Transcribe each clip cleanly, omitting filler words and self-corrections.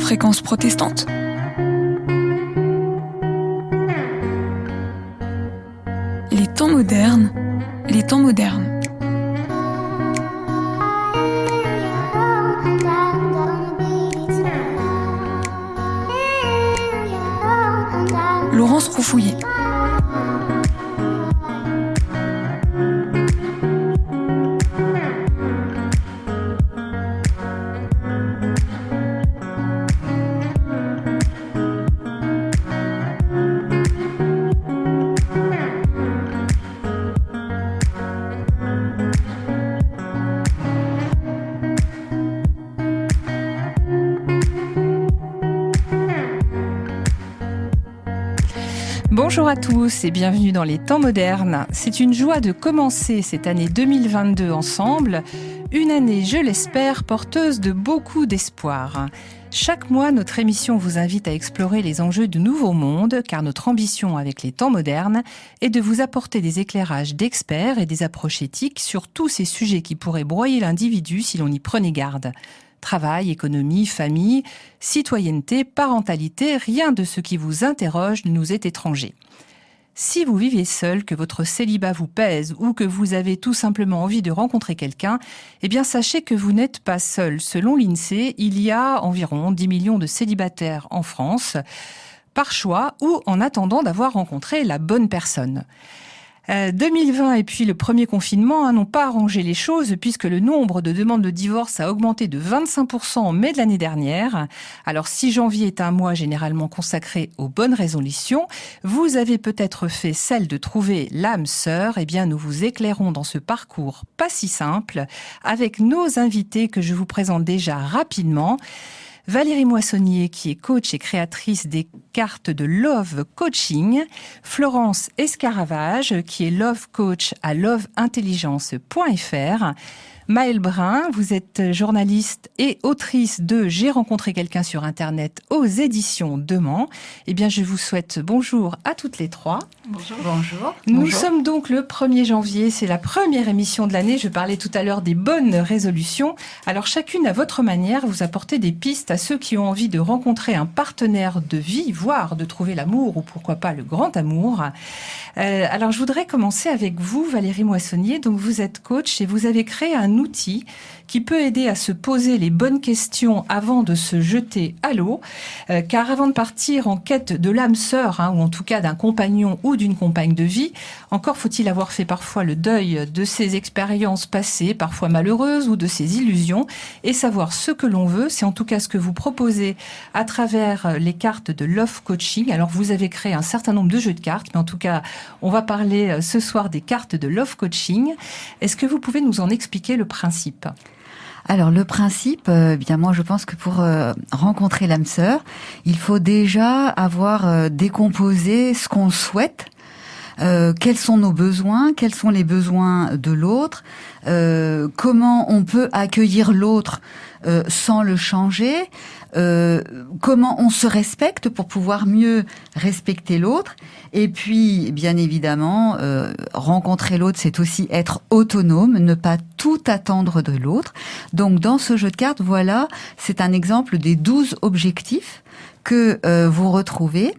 fréquence protestante. Les temps modernes, les temps modernes. Laurence Roufouillet. Bonjour à tous et bienvenue dans les temps modernes. C'est une joie de commencer cette année 2022 ensemble, une année, je l'espère, porteuse de beaucoup d'espoir. Chaque mois, notre émission vous invite à explorer les enjeux du nouveau monde, car notre ambition avec les temps modernes est de vous apporter des éclairages d'experts et des approches éthiques sur tous ces sujets qui pourraient broyer l'individu si l'on y prenait garde. Travail, économie, famille, citoyenneté, parentalité, rien de ce qui vous interroge ne nous est étranger. Si vous vivez seul, que votre célibat vous pèse ou que vous avez tout simplement envie de rencontrer quelqu'un, eh bien sachez que vous n'êtes pas seul. Selon l'INSEE, il y a environ 10 millions de célibataires en France, par choix ou en attendant d'avoir rencontré la bonne personne. 2020 et puis le premier confinement n'ont pas arrangé les choses puisque le nombre de demandes de divorce a augmenté de 25% en mai de l'année dernière. Alors si janvier est un mois généralement consacré aux bonnes résolutions, vous avez peut-être fait celle de trouver l'âme sœur. Eh bien nous vous éclairons dans ce parcours pas si simple avec nos invités que je vous présente déjà rapidement. Valérie Moissonnier, qui est coach et créatrice des cartes de Love Coaching. Florence Escaravage, qui est Love Coach à loveintelligence.fr. Maëlle Brun, vous êtes journaliste et autrice de J'ai rencontré quelqu'un sur Internet aux éditions de Mans. Eh bien, je vous souhaite bonjour à toutes les trois. Bonjour. Bonjour. Nous Bonjour. sommes donc le 1er janvier, c'est la première émission de l'année. Je parlais tout à l'heure des bonnes résolutions. Alors, chacune à votre manière, vous apportez des pistes à ceux qui ont envie de rencontrer un partenaire de vie, voire de trouver l'amour ou pourquoi pas le grand amour. Alors, je voudrais commencer avec vous, Valérie Moissonnier. Donc, vous êtes coach et vous avez créé un outil qui peut aider à se poser les bonnes questions avant de se jeter à l'eau. Car avant de partir en quête de l'âme sœur, ou en tout cas d'un compagnon ou d'une compagne de vie, encore faut-il avoir fait parfois le deuil de ses expériences passées, parfois malheureuses, ou de ses illusions, et savoir ce que l'on veut. C'est en tout cas ce que vous proposez à travers les cartes de Love Coaching. Alors vous avez créé un certain nombre de jeux de cartes, mais en tout cas, on va parler ce soir des cartes de Love Coaching. Est-ce que vous pouvez nous en expliquer le principe ? Alors le principe, bien moi je pense que pour rencontrer l'âme sœur, il faut déjà avoir décomposé ce qu'on souhaite. Quels sont nos besoins, quels sont les besoins de l'autre, comment on peut accueillir l'autre sans le changer, comment on se respecte pour pouvoir mieux respecter l'autre. Et puis, bien évidemment, rencontrer l'autre, c'est aussi être autonome, ne pas tout attendre de l'autre. Donc, dans ce jeu de cartes, voilà, c'est un exemple des 12 objectifs que vous retrouvez.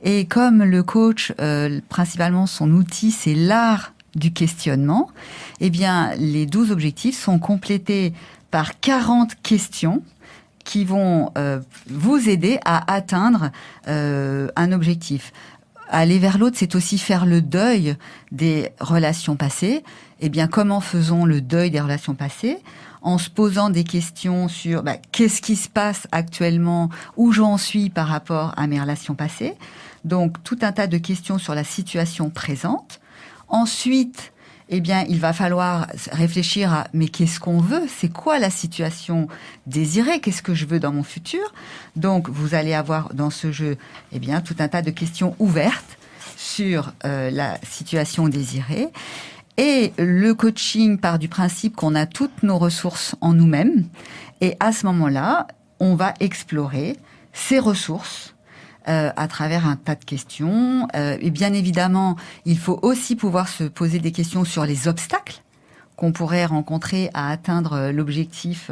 Et comme le coach, principalement son outil, c'est l'art du questionnement, eh bien, les 12 objectifs sont complétés par 40 questions qui vont vous aider à atteindre un objectif. Aller vers l'autre, c'est aussi faire le deuil des relations passées. Eh bien, comment faisons le deuil des relations passées ? En se posant des questions sur qu'est-ce qui se passe actuellement, où j'en suis par rapport à mes relations passées. Donc, tout un tas de questions sur la situation présente. Ensuite, eh bien, il va falloir réfléchir à mais qu'est-ce qu'on veut ? C'est quoi la situation désirée ? Qu'est-ce que je veux dans mon futur ? Donc, vous allez avoir dans ce jeu, eh bien, tout un tas de questions ouvertes sur la situation désirée. Et le coaching part du principe qu'on a toutes nos ressources en nous-mêmes. Et à ce moment-là, on va explorer ces ressources à travers un tas de questions. Et bien évidemment, il faut aussi pouvoir se poser des questions sur les obstacles qu'on pourrait rencontrer à atteindre l'objectif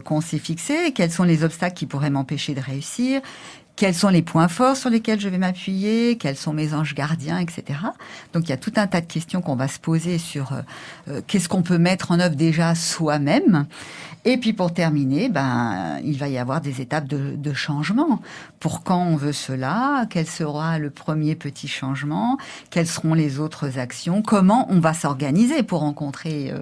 qu'on s'est fixé, quels sont les obstacles qui pourraient m'empêcher de réussir, quels sont les points forts sur lesquels je vais m'appuyer, quels sont mes anges gardiens, etc. Donc il y a tout un tas de questions qu'on va se poser sur qu'est-ce qu'on peut mettre en œuvre déjà soi-même. Et puis pour terminer, il va y avoir des étapes de changement. Pour quand on veut cela, quel sera le premier petit changement, quelles seront les autres actions, comment on va s'organiser pour rencontrer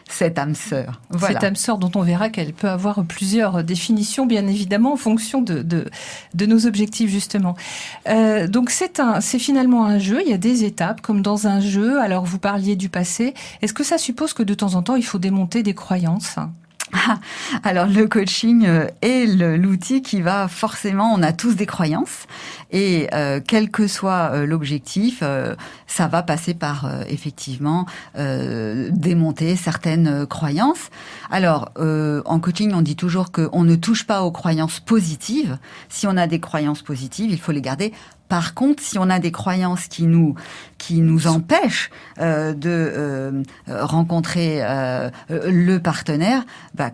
cette âme sœur. Voilà. Cette âme sœur dont on verra qu'elle peut avoir plusieurs définitions, bien évidemment, en fonction de nos objectifs, justement. Donc c'est finalement un jeu, il y a des étapes, comme dans un jeu. Alors vous parliez du passé. Est-ce que ça suppose que de temps en temps, il faut démonter des croyances ? Alors le coaching est l'outil qui va forcément, on a tous des croyances et quel que soit l'objectif, ça va passer par effectivement démonter certaines croyances. Alors en coaching, on dit toujours qu'on ne touche pas aux croyances positives. Si on a des croyances positives, il faut les garder. Par contre, si on a des croyances qui nous empêchent de rencontrer le partenaire,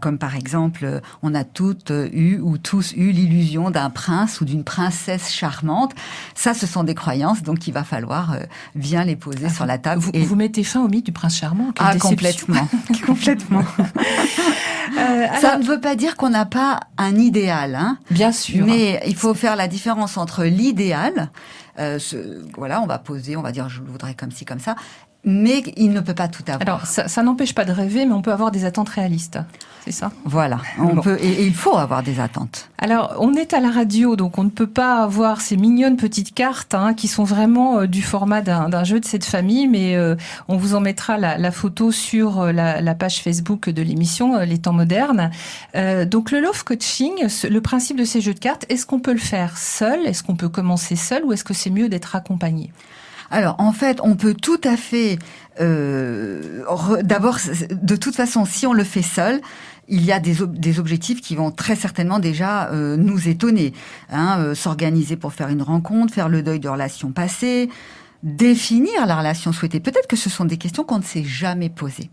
comme par exemple, on a toutes eu ou tous eu l'illusion d'un prince ou d'une princesse charmante. Ça, ce sont des croyances, donc il va falloir bien les poser sur la table. Vous mettez fin au mythe du prince charmant. Complètement, complètement. Ça ne veut pas dire qu'on n'a pas un idéal, hein. Bien sûr. Mais il faut faire la différence entre l'idéal, voilà, on va poser, on va dire je le voudrais comme ci, comme ça, mais il ne peut pas tout avoir. Alors, ça n'empêche pas de rêver, mais on peut avoir des attentes réalistes. C'est ça ? Voilà, on peut, et il faut avoir des attentes. Alors, on est à la radio, donc on ne peut pas avoir ces mignonnes petites cartes qui sont vraiment du format d'un jeu de cette famille, mais on vous en mettra la photo sur la page Facebook de l'émission Les Temps Modernes. Donc, le Love Coaching, le principe de ces jeux de cartes, est-ce qu'on peut le faire seul ? Est-ce qu'on peut commencer seul ou est-ce que c'est mieux d'être accompagné ? Alors, en fait, on peut tout à fait... d'abord, de toute façon, si on le fait seul, il y a des objectifs qui vont très certainement déjà nous étonner. S'organiser pour faire une rencontre, faire le deuil de relations passées, définir la relation souhaitée. Peut-être que ce sont des questions qu'on ne s'est jamais posées.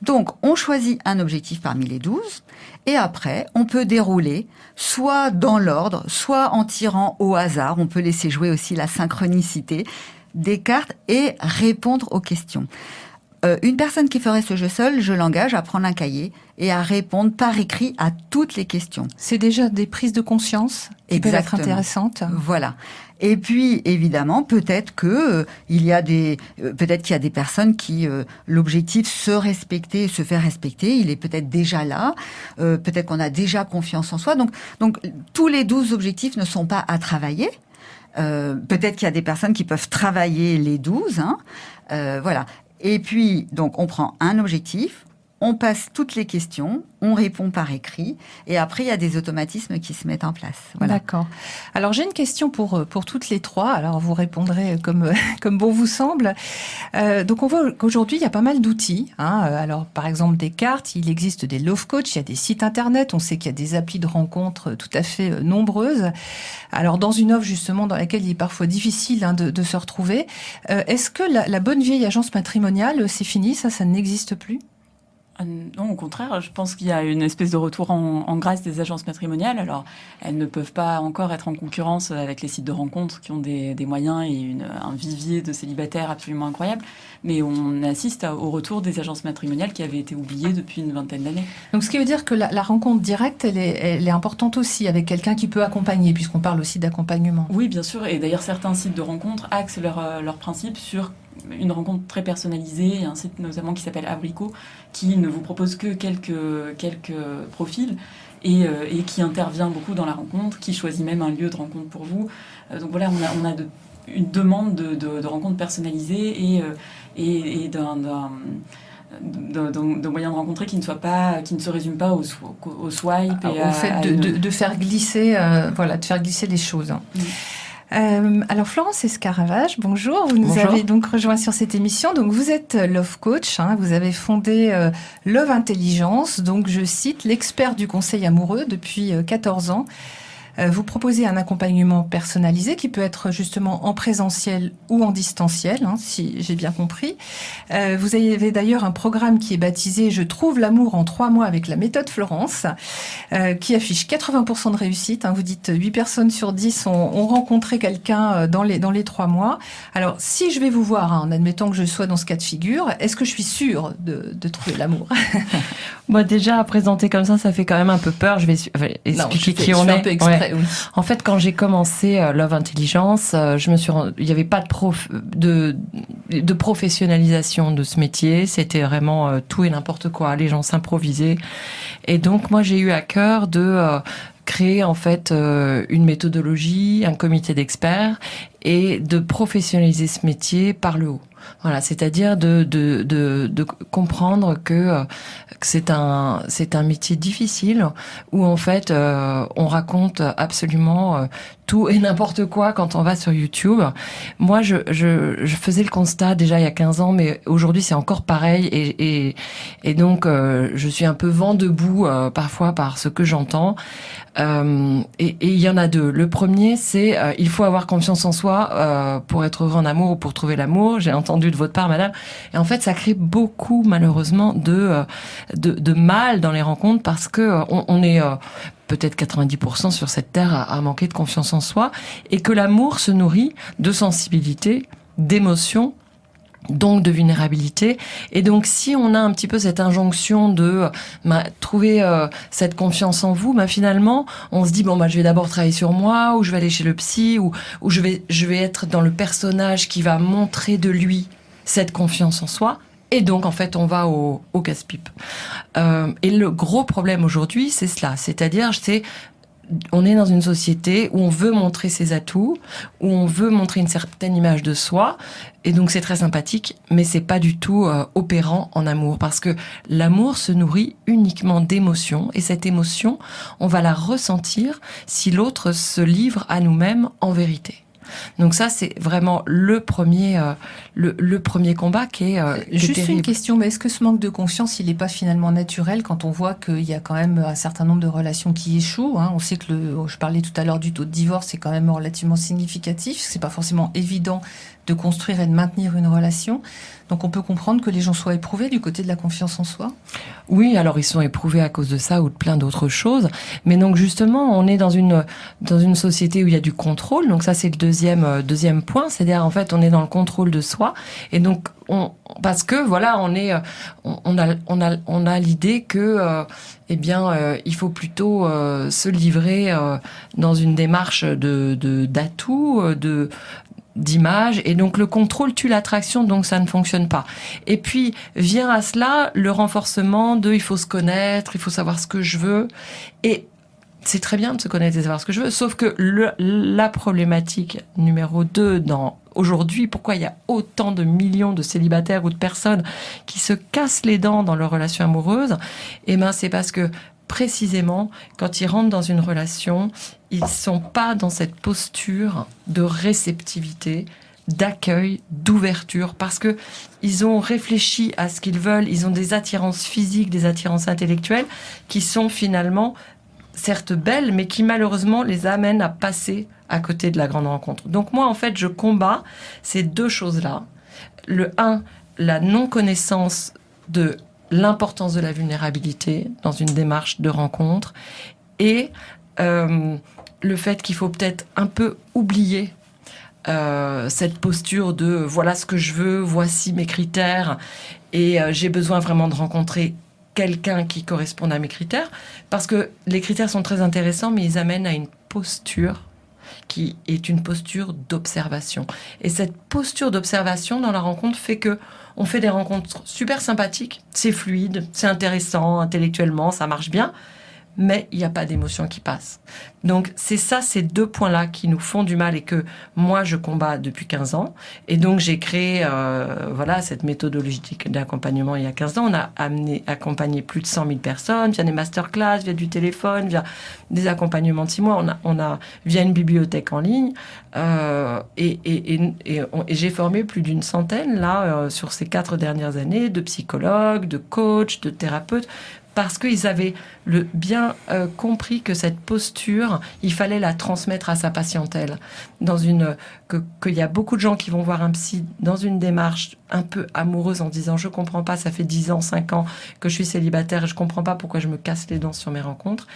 Donc, on choisit un objectif parmi les 12 et après, on peut dérouler soit dans l'ordre, soit en tirant au hasard. On peut laisser jouer aussi la synchronicité des cartes et répondre aux questions. Une personne qui ferait ce jeu seule, je l'engage à prendre un cahier et à répondre par écrit à toutes les questions. C'est déjà des prises de conscience qui peuvent être intéressantes. Voilà. Et puis, évidemment, peut-être qu'il y a des personnes qui, l'objectif se respecter, se faire respecter, il est peut-être déjà là. Peut-être qu'on a déjà confiance en soi. Donc, tous les 12 objectifs ne sont pas à travailler. Peut-être qu'il y a des personnes qui peuvent travailler les 12, voilà. Et puis, donc, on prend un objectif, on passe toutes les questions, on répond par écrit, et après, il y a des automatismes qui se mettent en place. Voilà. D'accord. Alors, j'ai une question pour toutes les trois. Alors, vous répondrez comme bon vous semble. Donc, on voit qu'aujourd'hui, il y a pas mal d'outils. Alors, par exemple, des cartes. Il existe des love coach. Il y a des sites internet. On sait qu'il y a des applis de rencontres tout à fait nombreuses. Alors, dans une offre, justement, dans laquelle il est parfois difficile de se retrouver. Est-ce que la bonne vieille agence matrimoniale, c'est fini? Ça n'existe plus? Non, au contraire, je pense qu'il y a une espèce de retour en grâce des agences matrimoniales. Alors, elles ne peuvent pas encore être en concurrence avec les sites de rencontres qui ont des moyens et un vivier de célibataires absolument incroyable. Mais on assiste au retour des agences matrimoniales qui avaient été oubliées depuis une vingtaine d'années. Donc, ce qui veut dire que la rencontre directe, elle est importante aussi, avec quelqu'un qui peut accompagner, puisqu'on parle aussi d'accompagnement. Oui, bien sûr. Et d'ailleurs, certains sites de rencontres axent leur principe sur une rencontre très personnalisée. Il y a un site notamment qui s'appelle Abrico, qui ne vous propose que quelques profils et qui intervient beaucoup dans la rencontre, qui choisit même un lieu de rencontre pour vous. Donc voilà, on a une demande de rencontres personnalisées et de moyens de rencontrer qui ne se résument pas au swipe et au fait de faire glisser, de faire glisser les choses. Alors Florence Escaravage, bonjour. Vous nous avez donc rejoint sur cette émission. Donc vous êtes Love Coach, vous avez fondé Love Intelligence, donc je cite l'expert du conseil amoureux depuis 14 ans. Vous proposez un accompagnement personnalisé qui peut être justement en présentiel ou en distanciel, si j'ai bien compris. Vous avez d'ailleurs un programme qui est baptisé « Je trouve l'amour en 3 mois avec la méthode Florence », qui affiche 80% de réussite. Vous dites 8 personnes sur 10 ont rencontré quelqu'un dans les 3 mois. Alors, si je vais vous voir, en admettant que je sois dans ce cas de figure, est-ce que je suis sûre de trouver l'amour? Moi, déjà, à présenter comme ça fait quand même un peu peur. Je vais expliquer qui on est. Un peu exprès, oui. En fait, quand j'ai commencé Love Intelligence, il n'y avait pas de professionnalisation de ce métier. C'était vraiment tout et n'importe quoi. Les gens s'improvisaient. Et donc, moi, j'ai eu à cœur de créer en fait une méthodologie, un comité d'experts et de professionnaliser ce métier par le haut. Voilà, c'est-à-dire de comprendre que c'est un métier difficile où en fait on raconte absolument tout et n'importe quoi quand on va sur YouTube. Moi, je faisais le constat déjà il y a 15 ans, mais aujourd'hui c'est encore pareil et donc je suis un peu vent debout parfois par ce que j'entends. Et il y en a 2. Le premier, c'est il faut avoir confiance en soi pour être heureux en amour ou pour trouver l'amour. J'ai entendu de votre part, madame. Et en fait, ça crée beaucoup, malheureusement, de mal dans les rencontres parce que on est peut-être 90% sur cette terre à manquer de confiance en soi et que l'amour se nourrit de sensibilité, d'émotion, donc de vulnérabilité. Et donc si on a un petit peu cette injonction de trouver cette confiance en vous, finalement on se dit je vais d'abord travailler sur moi, ou je vais aller chez le psy, ou je vais être dans le personnage qui va montrer de lui cette confiance en soi. Et donc, en fait, on va au casse-pipe. Et le gros problème aujourd'hui, c'est cela. C'est-à-dire, on est dans une société où on veut montrer ses atouts, où on veut montrer une certaine image de soi. Et donc, c'est très sympathique, mais c'est pas du tout opérant en amour. Parce que l'amour se nourrit uniquement d'émotions. Et cette émotion, on va la ressentir si l'autre se livre à nous-mêmes en vérité. Donc ça, c'est vraiment le premier combat qui est Juste terrible. Une question, mais est-ce que ce manque de confiance, il n'est pas finalement naturel quand on voit qu'il y a quand même un certain nombre de relations qui échouent, On sait que je parlais tout à l'heure du taux de divorce, c'est quand même relativement significatif. C'est pas forcément évident de construire et de maintenir une relation. Donc on peut comprendre que les gens soient éprouvés du côté de la confiance en soi. Oui, alors ils sont éprouvés à cause de ça ou de plein d'autres choses. Mais donc justement, on est dans une société où il y a du contrôle. Donc ça, c'est le deuxième point. C'est-à-dire, en fait, on est dans le contrôle de soi. Et donc, parce que voilà, on a l'idée que, il faut plutôt se livrer dans une démarche d'atout, d'image, et donc le contrôle tue l'attraction, donc ça ne fonctionne pas. Et puis vient à cela le renforcement il faut se connaître, il faut savoir ce que je veux, et c'est très bien de se connaître et de savoir ce que je veux, sauf que la problématique numéro 2 aujourd'hui, pourquoi il y a autant de millions de célibataires ou de personnes qui se cassent les dents dans leur relation amoureuse, c'est parce que précisément, quand ils rentrent dans une relation, ils sont pas dans cette posture de réceptivité, d'accueil, d'ouverture, parce que ils ont réfléchi à ce qu'ils veulent, ils ont des attirances physiques, des attirances intellectuelles, qui sont finalement, certes belles, mais qui malheureusement les amènent à passer à côté de la grande rencontre. Donc moi, en fait, je combats ces 2 choses-là. Le 1, la non-connaissance de l'importance de la vulnérabilité dans une démarche de rencontre, et le fait qu'il faut peut-être un peu oublier cette posture de voilà ce que je veux, voici mes critères, et j'ai besoin vraiment de rencontrer quelqu'un qui corresponde à mes critères, parce que les critères sont très intéressants, mais ils amènent à une posture qui est une posture d'observation. Et cette posture d'observation dans la rencontre fait que on fait des rencontres super sympathiques, c'est fluide, c'est intéressant, intellectuellement, ça marche bien, mais il n'y a pas d'émotion qui passe. Donc c'est ça, ces 2 points-là qui nous font du mal et que moi je combats depuis 15 ans. Et donc j'ai créé cette méthodologie d'accompagnement il y a 15 ans. On a accompagné plus de 100 000 personnes via des masterclass, via du téléphone, via des accompagnements de 6 mois. On a via une bibliothèque en ligne. Et j'ai formé plus d'une centaine là sur ces 4 dernières années de psychologues, de coachs, de thérapeutes, parce qu'ils avaient bien compris que cette posture, il fallait la transmettre à sa patientèle. Qu'il y a beaucoup de gens qui vont voir un psy dans une démarche un peu amoureuse en disant « je comprends pas, ça fait 10 ans, 5 ans que je suis célibataire et je comprends pas pourquoi je me casse les dents sur mes rencontres ».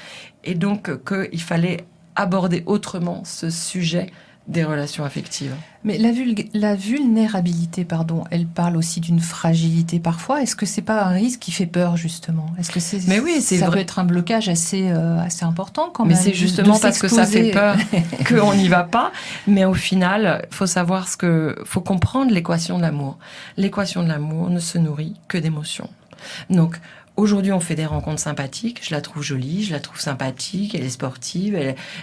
Et donc qu'il fallait aborder autrement ce sujet des relations affectives. Mais la vulnérabilité, elle parle aussi d'une fragilité parfois. Est-ce que c'est pas un risque qui fait peur, justement? Est-ce que Mais oui, c'est ça vrai. peut être un blocage assez important quand même. Mais c'est justement parce que ça fait peur qu'on n'y va pas. Mais au final, faut savoir faut comprendre l'équation de l'amour. L'équation de l'amour ne se nourrit que d'émotions. Donc, aujourd'hui, on fait des rencontres sympathiques. Je la trouve jolie, je la trouve sympathique, elle est sportive,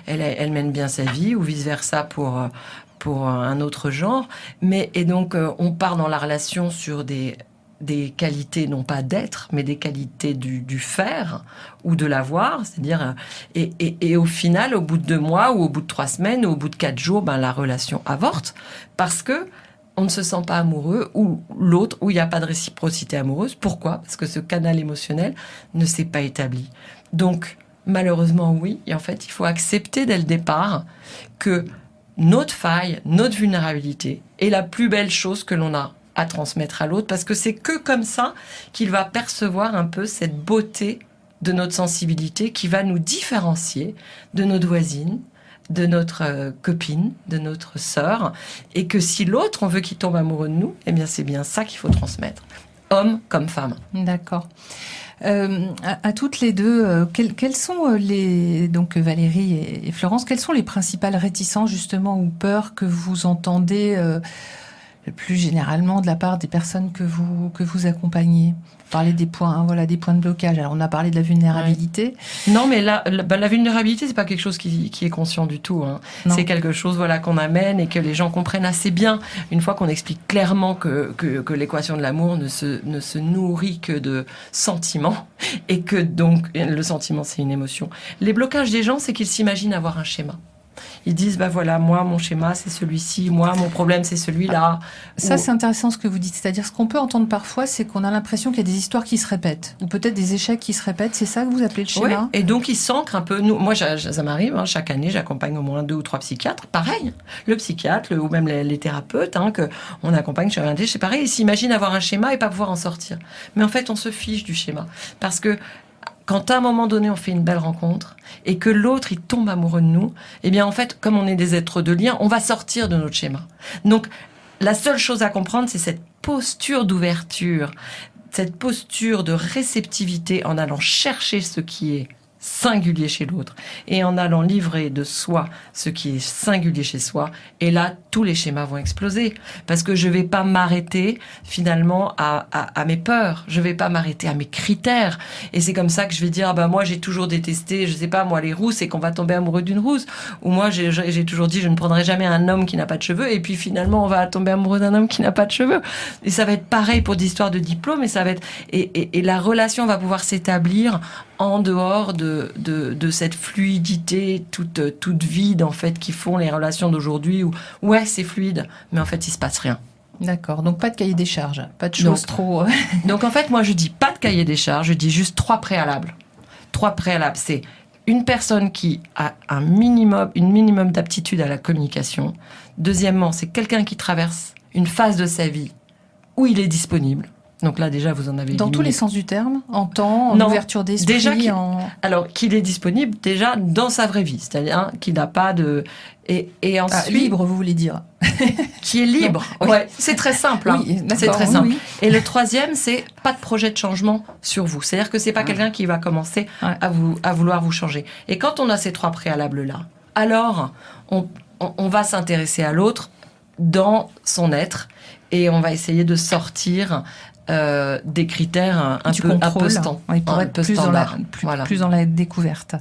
elle mène bien sa vie, ou vice-versa pour un autre genre. Et donc, on part dans la relation sur des qualités, non pas d'être, mais des qualités du faire ou de l'avoir. C'est-à-dire, et au final, au bout de 2 mois, ou au bout de 3 semaines, ou au bout de 4 jours, la relation avorte parce que on ne se sent pas amoureux, ou l'autre, où il n'y a pas de réciprocité amoureuse. Pourquoi? Parce que ce canal émotionnel ne s'est pas établi. Donc, malheureusement, oui. Et en fait, il faut accepter dès le départ que notre faille, notre vulnérabilité est la plus belle chose que l'on a à transmettre à l'autre, parce que c'est que comme ça qu'il va percevoir un peu cette beauté de notre sensibilité qui va nous différencier de notre voisine, de notre copine, de notre sœur, et que si l'autre, on veut qu'il tombe amoureux de nous, eh bien c'est bien ça qu'il faut transmettre, homme comme femme. D'accord. À toutes les deux, quelles sont donc Valérie et Florence, quelles sont les principales réticences justement ou peurs que vous entendez plus généralement de la part des personnes que vous accompagnez? Parler des points, des points de blocage. Alors on a parlé de la vulnérabilité. Non, mais la vulnérabilité, c'est pas quelque chose qui est conscient du tout. Hein. C'est quelque chose qu'on amène et que les gens comprennent assez bien une fois qu'on explique clairement que l'équation de l'amour ne se nourrit que de sentiments et que donc le sentiment c'est une émotion. Les blocages des gens, c'est qu'ils s'imaginent avoir un schéma. Ils disent, moi, mon schéma, c'est celui-ci. Moi, mon problème, c'est celui-là. Ça, c'est intéressant ce que vous dites. C'est-à-dire, ce qu'on peut entendre parfois, c'est qu'on a l'impression qu'il y a des histoires qui se répètent. Ou peut-être des échecs qui se répètent. C'est ça que vous appelez le schéma? Oui, et donc, ils s'ancrent un peu. Moi, ça m'arrive, chaque année, j'accompagne au moins 2 ou 3 psychiatres. Pareil, le psychiatre, ou même les thérapeutes, qu'on accompagne chez un c'est pareil. Ils s'imaginent avoir un schéma et pas pouvoir en sortir. Mais en fait, on se fiche du schéma. Parce que quand à un moment donné, on fait une belle rencontre et que l'autre, il tombe amoureux de nous, eh bien, en fait, comme on est des êtres de lien, on va sortir de notre schéma. Donc, la seule chose à comprendre, c'est cette posture d'ouverture, cette posture de réceptivité en allant chercher ce qui est singulier chez l'autre et en allant livrer de soi ce qui est singulier chez soi. Et là, tous les schémas vont exploser parce que je vais pas m'arrêter finalement à mes peurs. Je vais pas m'arrêter à mes critères. Et c'est comme ça que je vais dire, moi, j'ai toujours détesté, je sais pas, moi, les rousses et qu'on va tomber amoureux d'une rousse. Ou moi, j'ai toujours dit, je ne prendrai jamais un homme qui n'a pas de cheveux. Et puis finalement, on va tomber amoureux d'un homme qui n'a pas de cheveux. Et ça va être pareil pour des histoires de diplôme et ça va être, et la relation va pouvoir s'établir en dehors de cette fluidité toute vide en fait qui font les relations d'aujourd'hui où ouais c'est fluide mais en fait il se passe rien. D'accord, donc pas de cahier des charges, pas de choses trop... Donc en fait moi je dis pas de cahier des charges, je dis juste 3 préalables. 3 préalables, c'est une personne qui a une minimum d'aptitude à la communication. Deuxièmement, c'est quelqu'un qui traverse une phase de sa vie où il est disponible. Donc là, déjà, vous en avez... Dans tous les sens du terme, en temps, en ouverture d'esprit, déjà alors, qu'il est disponible déjà dans sa vraie vie. C'est-à-dire qu'il n'a pas de... Et ensuite... libre, vous voulez dire. Qui est libre. Oui. Ouais, c'est très simple. Oui, c'est très simple. Oui. Et le troisième, c'est pas de projet de changement sur vous. C'est-à-dire que c'est pas quelqu'un qui va commencer à vouloir vous changer. Et quand on a ces 3 préalables-là, alors on va s'intéresser à l'autre dans son être et on va essayer de sortir... des critères un peu standards. Plus dans la découverte.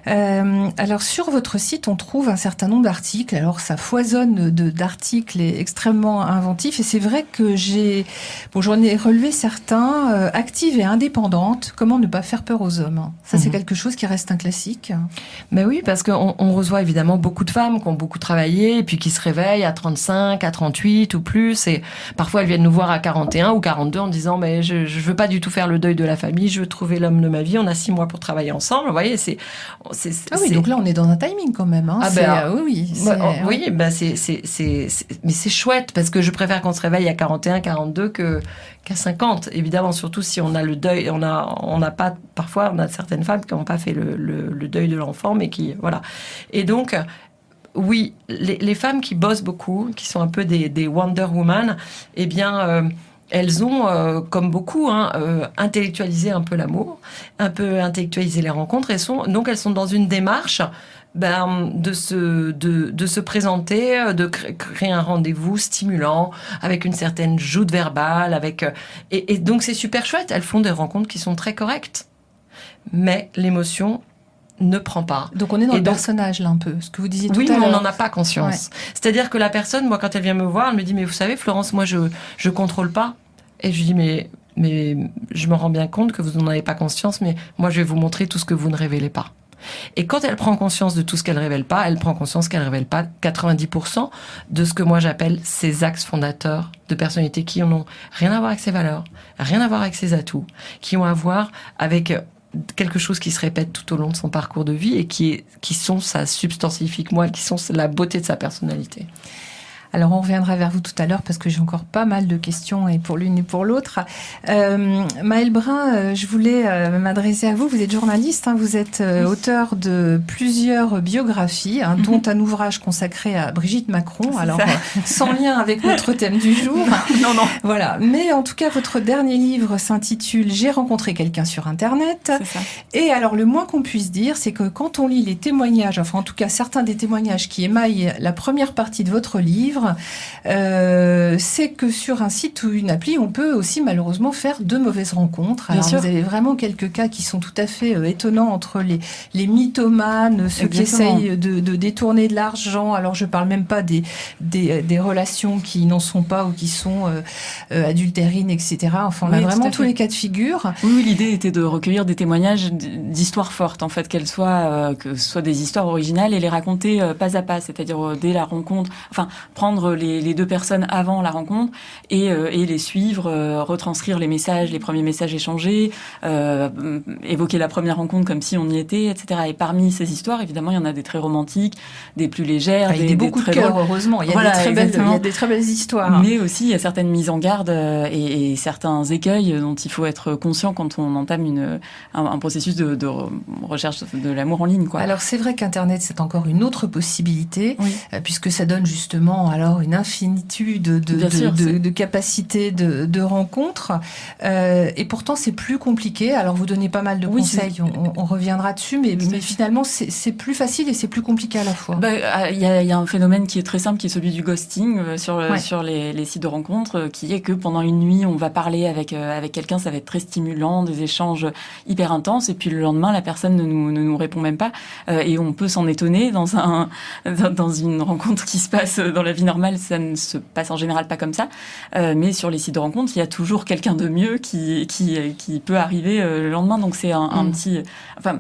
Alors sur votre site, on trouve un certain nombre d'articles. Alors ça foisonne d'articles extrêmement inventifs. Et c'est vrai que j'en ai relevé certains, actives et indépendantes. Comment ne pas faire peur aux hommes? Ça, c'est quelque chose qui reste un classique. Mais oui, parce qu'on reçoit évidemment beaucoup de femmes qui ont beaucoup travaillé et puis qui se réveillent à 35, à 38 ou plus. Et parfois, elles viennent nous voir à 41 ou 42 2022 en disant mais je veux pas du tout faire le deuil de la famille, je veux trouver l'homme de ma vie, on a 6 mois pour travailler ensemble. Vous voyez, donc là on est dans un timing quand même. Hein. Oui. Mais c'est chouette parce que je préfère qu'on se réveille à 41, 42 qu'à 50. Évidemment, surtout si on a le deuil, on a pas, parfois on a certaines femmes qui n'ont pas fait le deuil de l'enfant, mais qui, voilà. Et donc, oui, les femmes qui bossent beaucoup, qui sont un peu des Wonder Woman, eh bien, elles ont, comme beaucoup, intellectualisé un peu l'amour, un peu intellectualisé les rencontres, donc elles sont dans une démarche de se présenter, de créer un rendez-vous stimulant, avec une certaine joute verbale, et donc c'est super chouette. Elles font des rencontres qui sont très correctes, mais l'émotion ne prend pas. Donc on est dans le personnage là un peu, ce que vous disiez tout à l'heure. Oui, mais on n'en a pas conscience. Ouais. C'est-à-dire que la personne, moi, quand elle vient me voir, elle me dit mais vous savez, Florence, moi je contrôle pas. Et je lui dis mais je me rends bien compte que vous n'en avez pas conscience, mais moi je vais vous montrer tout ce que vous ne révélez pas. Et quand elle prend conscience de tout ce qu'elle révèle pas, elle prend conscience qu'elle révèle pas 90% de ce que moi j'appelle ses axes fondateurs de personnalité qui n'ont rien à voir avec ses valeurs, rien à voir avec ses atouts, qui ont à voir avec quelque chose qui se répète tout au long de son parcours de vie et qui sont sa substantifique moi, qui sont la beauté de sa personnalité. Alors, on reviendra vers vous tout à l'heure parce que j'ai encore pas mal de questions et pour l'une et pour l'autre. Maëlle Brun, je voulais m'adresser à vous. Vous êtes journaliste, vous êtes auteur de plusieurs biographies, dont un ouvrage consacré à Brigitte Macron. C'est alors, sans lien avec notre thème du jour. Non. Voilà. Mais en tout cas, votre dernier livre s'intitule « J'ai rencontré quelqu'un sur Internet ». C'est ça. Et alors, le moins qu'on puisse dire, c'est que quand on lit les témoignages, enfin en tout cas certains des témoignages qui émaillent la première partie de votre livre, c'est que sur un site ou une appli, on peut aussi malheureusement faire de mauvaises rencontres. Alors, vous avez vraiment quelques cas qui sont tout à fait étonnants entre les mythomanes, ceux qui essayent de détourner de l'argent. Alors, je parle même pas des relations qui n'en sont pas ou qui sont adultérines, etc. Enfin, on a vraiment tous les cas de figure. Oui, l'idée était de recueillir des témoignages d'histoires fortes, en fait, que ce soit des histoires originales et les raconter pas à pas, c'est-à-dire dès la rencontre, enfin, prendre les deux personnes avant la rencontre et les suivre, retranscrire les messages, les premiers messages échangés, évoquer la première rencontre comme si on y était, etc. Et parmi ces histoires, évidemment, il y en a des très romantiques, des plus légères, il y a beaucoup de cœur, heureusement. Il y a des très belles histoires. Mais aussi, il y a certaines mises en garde et certains écueils dont il faut être conscient quand on entame un processus de recherche de l'amour en ligne, quoi. Alors, c'est vrai qu'Internet, c'est encore une autre possibilité, puisque ça donne justement alors une infinitude de capacités de rencontres, et pourtant c'est plus compliqué. Alors vous donnez pas mal de conseils, on reviendra dessus, mais finalement c'est plus facile et c'est plus compliqué à la fois. Il y a un phénomène qui est très simple, qui est celui du ghosting sur les sites de rencontres, qui est que pendant une nuit on va parler avec quelqu'un, ça va être très stimulant, des échanges hyper intenses, et puis le lendemain la personne ne nous répond même pas, et on peut s'en étonner dans une rencontre qui se passe dans la vie normale. Ça ne se passe en général pas comme ça, mais sur les sites de rencontres, il y a toujours quelqu'un de mieux qui peut arriver le lendemain. Donc c'est un petit, enfin.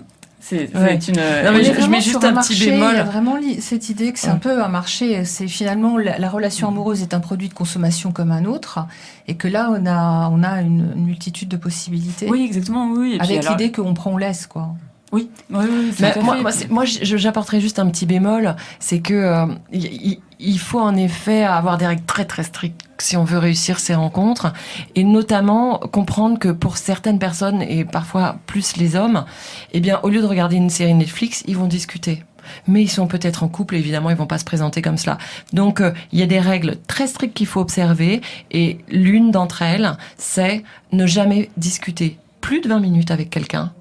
Je mets juste un petit bémol. Il y a vraiment cette idée que c'est un peu un marché. C'est finalement la relation amoureuse est un produit de consommation comme un autre, et que là on a une multitude de possibilités. Oui, exactement. Oui. Et avec l'idée qu'on prend, on laisse, quoi. Oui. Moi, j'apporterais juste un petit bémol, c'est que il faut en effet avoir des règles très très strictes si on veut réussir ces rencontres, et notamment comprendre que pour certaines personnes, et parfois plus les hommes, eh bien au lieu de regarder une série Netflix, ils vont discuter. Mais ils sont peut-être en couple, et évidemment, ils vont pas se présenter comme cela. Donc, il y a des règles très strictes qu'il faut observer, et l'une d'entre elles, c'est ne jamais discuter plus de 20 minutes avec quelqu'un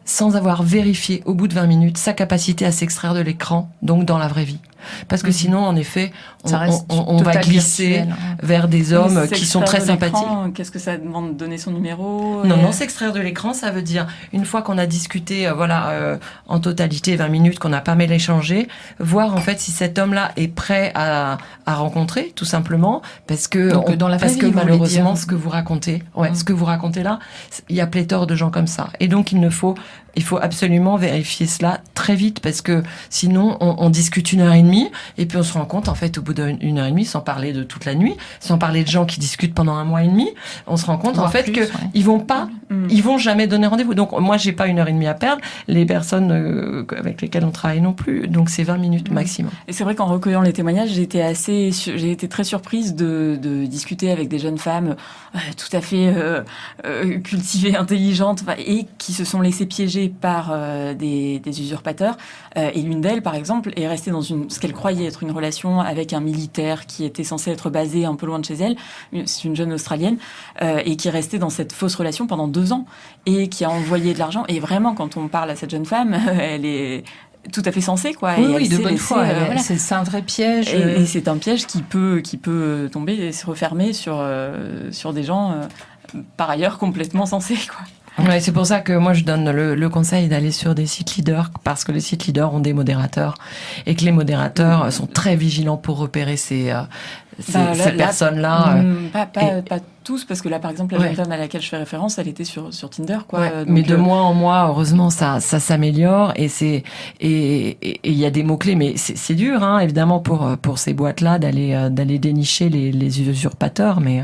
sans avoir vérifié au bout de 20 minutes sa capacité à s'extraire de l'écran, donc dans la vraie vie. Parce que sinon, en effet, on va glisser vers des hommes qui sont très sympathiques. Qu'est-ce que ça demande? Donner son numéro? Non, s'extraire de l'écran, ça veut dire, une fois qu'on a discuté en totalité 20 minutes, qu'on n'a pas mal échangé, voir en fait si cet homme-là est prêt à rencontrer, tout simplement, parce que malheureusement, ce que vous racontez, ce que vous racontez là, il y a pléthore de gens comme ça. Et donc, il faut absolument vérifier cela très vite, parce que sinon, on discute 1h30 demie, et puis on se rend compte, en fait, au bout d'une heure et demie, sans parler de toute la nuit, sans parler de gens qui discutent pendant 1 mois et demi, on se rend compte, en fait, ils vont jamais donner rendez-vous. Donc, moi, j'ai pas 1 heure et demie à perdre, les personnes avec lesquelles on travaille non plus, donc c'est 20 minutes maximum. Et c'est vrai qu'en recueillant les témoignages, j'ai été très surprise de discuter avec des jeunes femmes tout à fait cultivées, intelligentes, et qui se sont laissées piéger par des usurpateurs. Et l'une d'elles, par exemple, est restée dans ce qu'elle croyait être une relation avec un militaire qui était censé être basé un peu loin de chez elle. C'est une jeune Australienne et qui est restée dans cette fausse relation pendant 2 ans et qui a envoyé de l'argent. Et vraiment, quand on parle à cette jeune femme, elle est tout à fait sensée, quoi. Oui, de bonne foi. Voilà. C'est un vrai piège. Et c'est un piège qui peut tomber et se refermer sur des gens par ailleurs complètement sensés, quoi. Ouais, c'est pour ça que moi je donne le conseil d'aller sur des sites leaders, parce que les sites leaders ont des modérateurs et que les modérateurs sont très vigilants pour repérer ces personnes-là. Pas tous, parce que là, par exemple, la jeune femme à laquelle je fais référence, elle était sur Tinder, quoi. Ouais, Donc, mais de mois en mois, heureusement, ça s'améliore, et il y a des mots-clés, mais c'est dur, hein, évidemment, pour ces boîtes-là d'aller dénicher les usurpateurs, mais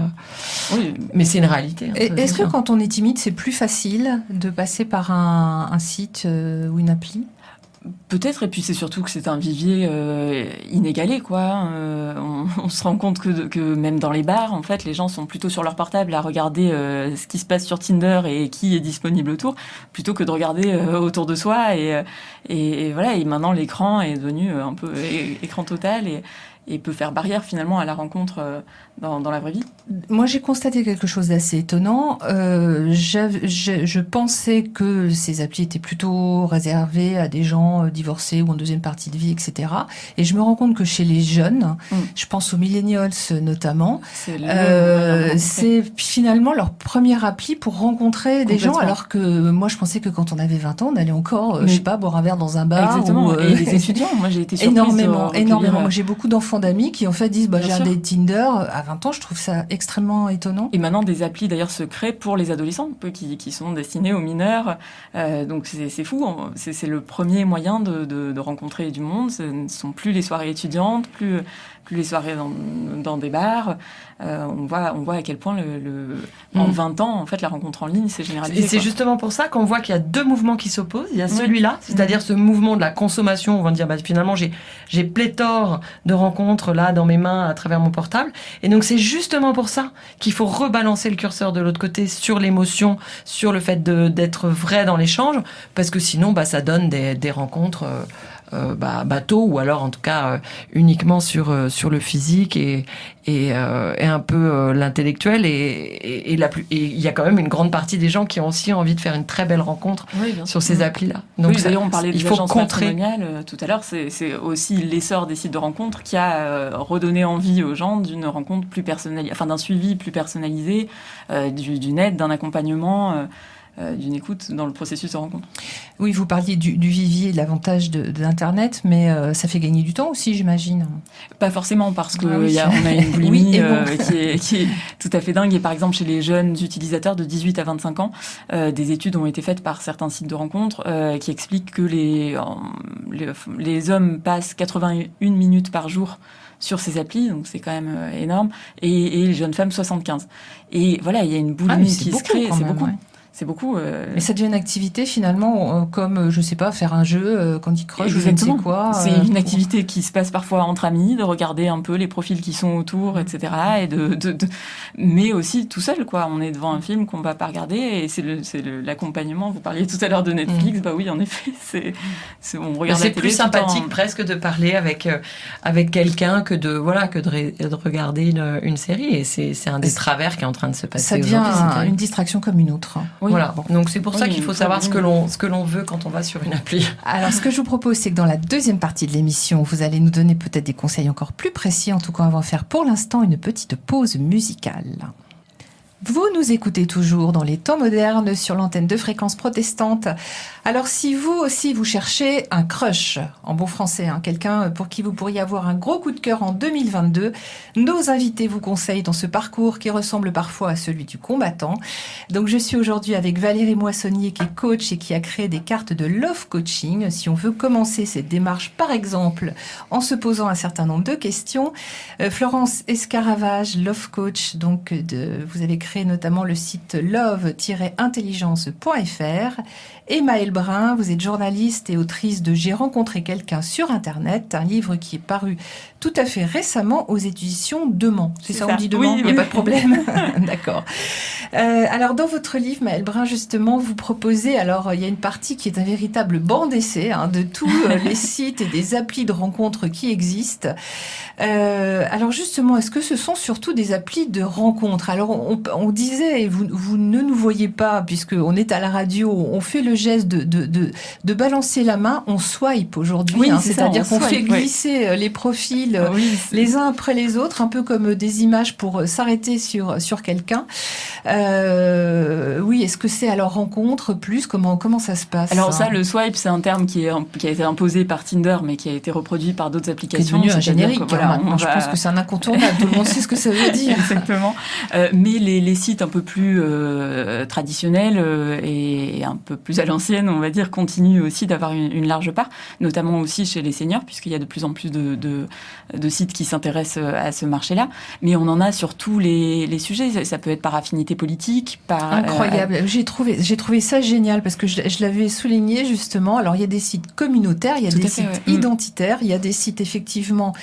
c'est une réalité. Est-ce que quand on est timide, c'est plus facile de passer par un site ou une appli ? Peut-être, et puis c'est surtout que c'est un vivier inégalé, quoi. On se rend compte que même dans les bars, en fait, les gens sont plutôt sur leur portable à regarder ce qui se passe sur Tinder et qui est disponible autour, plutôt que de regarder autour de soi. Et voilà, et maintenant l'écran est devenu un peu écran total et peut faire barrière finalement à la rencontre dans la vraie vie. Moi, j'ai constaté quelque chose d'assez étonnant. Je pensais que ces applis étaient plutôt réservées à des gens divorcés ou en deuxième partie de vie, etc. Et je me rends compte que chez les jeunes, je pense aux millennials notamment, c'est finalement leur première appli pour rencontrer des gens, alors que moi, je pensais que quand on avait 20 ans, on allait encore, je sais pas, boire un verre dans un bar. Exactement. Et les étudiants, moi j'ai été surprise énormément. Moi, j'ai beaucoup d'enfants d'amis qui en fait disent j'ai un date Tinder à 20 ans. Je trouve ça extrêmement étonnant. Et maintenant des applis d'ailleurs se créent pour les adolescents qui sont destinés aux mineurs, donc c'est fou, c'est le premier moyen de rencontrer du monde. Ce ne sont plus les soirées étudiantes, plus les soirées dans des bars. On voit à quel point en 20 ans, en fait, la rencontre en ligne s'est généralisée. Et c'est justement pour ça qu'on voit qu'il y a 2 mouvements qui s'opposent. Il y a celui-là, c'est-à-dire ce mouvement de la consommation. On va dire, finalement, j'ai pléthore de rencontres là dans mes mains à travers mon portable. Et donc, c'est justement pour ça qu'il faut rebalancer le curseur de l'autre côté sur l'émotion, sur le fait d'être vrai dans l'échange, parce que sinon, ça donne des rencontres bateau, ou alors en tout cas uniquement sur le physique et un peu l'intellectuel, et il y a quand même une grande partie des gens qui ont aussi envie de faire une très belle rencontre sur ces applis-là. Donc d'ailleurs on parlait des agences matrimoniales tout à l'heure, c'est aussi l'essor des sites de rencontres qui a redonné envie aux gens d'une rencontre plus personnalisée, enfin d'un suivi plus personnalisé, d'une aide, d'un accompagnement, d'une écoute dans le processus de rencontre. Oui, vous parliez du vivier, de l'avantage d'Internet, mais ça fait gagner du temps aussi, j'imagine. Pas forcément, parce qu'on a une boulimie qui est tout à fait dingue. Et par exemple, chez les jeunes utilisateurs de 18 à 25 ans, des études ont été faites par certains sites de rencontres qui expliquent que les hommes passent 81 minutes par jour sur ces applis, donc c'est quand même énorme, et les jeunes femmes 75. Et voilà, il y a une boulimie qui se crée, c'est beaucoup. Ouais. C'est beaucoup. Mais ça devient une activité finalement, comme je sais pas, faire un jeu, Candy Crush, ou je ne sais quoi. C'est une activité qui se passe parfois entre amis, de regarder un peu les profils qui sont autour, etc. Et mais aussi tout seul, quoi. On est devant un film qu'on va pas regarder, et c'est l'accompagnement. Vous parliez tout à l'heure de Netflix, bah oui, en effet, on regarde la télé. C'est plus sympathique presque de parler avec quelqu'un que de regarder une série, et c'est un des travers qui est en train de se passer. Ça devient une distraction comme une autre. Oui. Voilà. Donc c'est pour ça qu'il faut savoir ce que l'on veut quand on va sur une appli. Alors ce que je vous propose, c'est que dans la deuxième partie de l'émission, vous allez nous donner peut-être des conseils encore plus précis. En tout cas, on va faire pour l'instant une petite pause musicale. Vous nous écoutez toujours dans les temps modernes sur l'antenne de Fréquence Protestante. Alors si vous aussi vous cherchez un crush, en bon français, quelqu'un pour qui vous pourriez avoir un gros coup de cœur en 2022, nos invités vous conseillent dans ce parcours qui ressemble parfois à celui du combattant. Donc je suis aujourd'hui avec Valérie Moissonnier qui est coach et qui a créé des cartes de love coaching. Si on veut commencer cette démarche par exemple en se posant un certain nombre de questions, Florence Escaravage, love coach, donc vous avez créé notamment le site love-intelligence.fr. Et Maëlle Brun, vous êtes journaliste et autrice de J'ai rencontré quelqu'un sur Internet, un livre qui est paru tout à fait récemment aux éditions Demand. C'est ça, on dit Demand, il n'y a pas de problème. D'accord. Alors, dans votre livre, Maëlle Brun, justement, vous proposez, alors, il y a une partie qui est un véritable banc d'essai de tous les sites et des applis de rencontres qui existent. Alors, justement, est-ce que ce sont surtout des applis de rencontres? Alors, on disait, et vous ne nous voyez pas, puisqu'on est à la radio, on fait le geste de balancer la main, on swipe aujourd'hui. Oui, c'est-à-dire qu'on fait swipe, glisser les profils les uns après les autres, un peu comme des images pour s'arrêter sur quelqu'un. Oui, est-ce que c'est à leur rencontre plus? Comment ça se passe? Alors ça, le swipe, c'est un terme qui a été imposé par Tinder, mais qui a été reproduit par d'autres applications. C'est devenu un générique. Maintenant, je pense que c'est un incontournable. Tout le monde sait ce que ça veut dire. Exactement. Mais les sites un peu plus traditionnels et un peu plus à l'ancienne, on va dire, continuent aussi d'avoir une large part, notamment aussi chez les seniors, puisqu'il y a de plus en plus de sites qui s'intéressent à ce marché-là. Mais on en a sur tous les sujets. Ça peut être par affinité politique, par... Incroyable. J'ai trouvé ça génial parce que je l'avais souligné justement. Alors, il y a des sites communautaires, il y a des sites identitaires, il y a des sites effectivement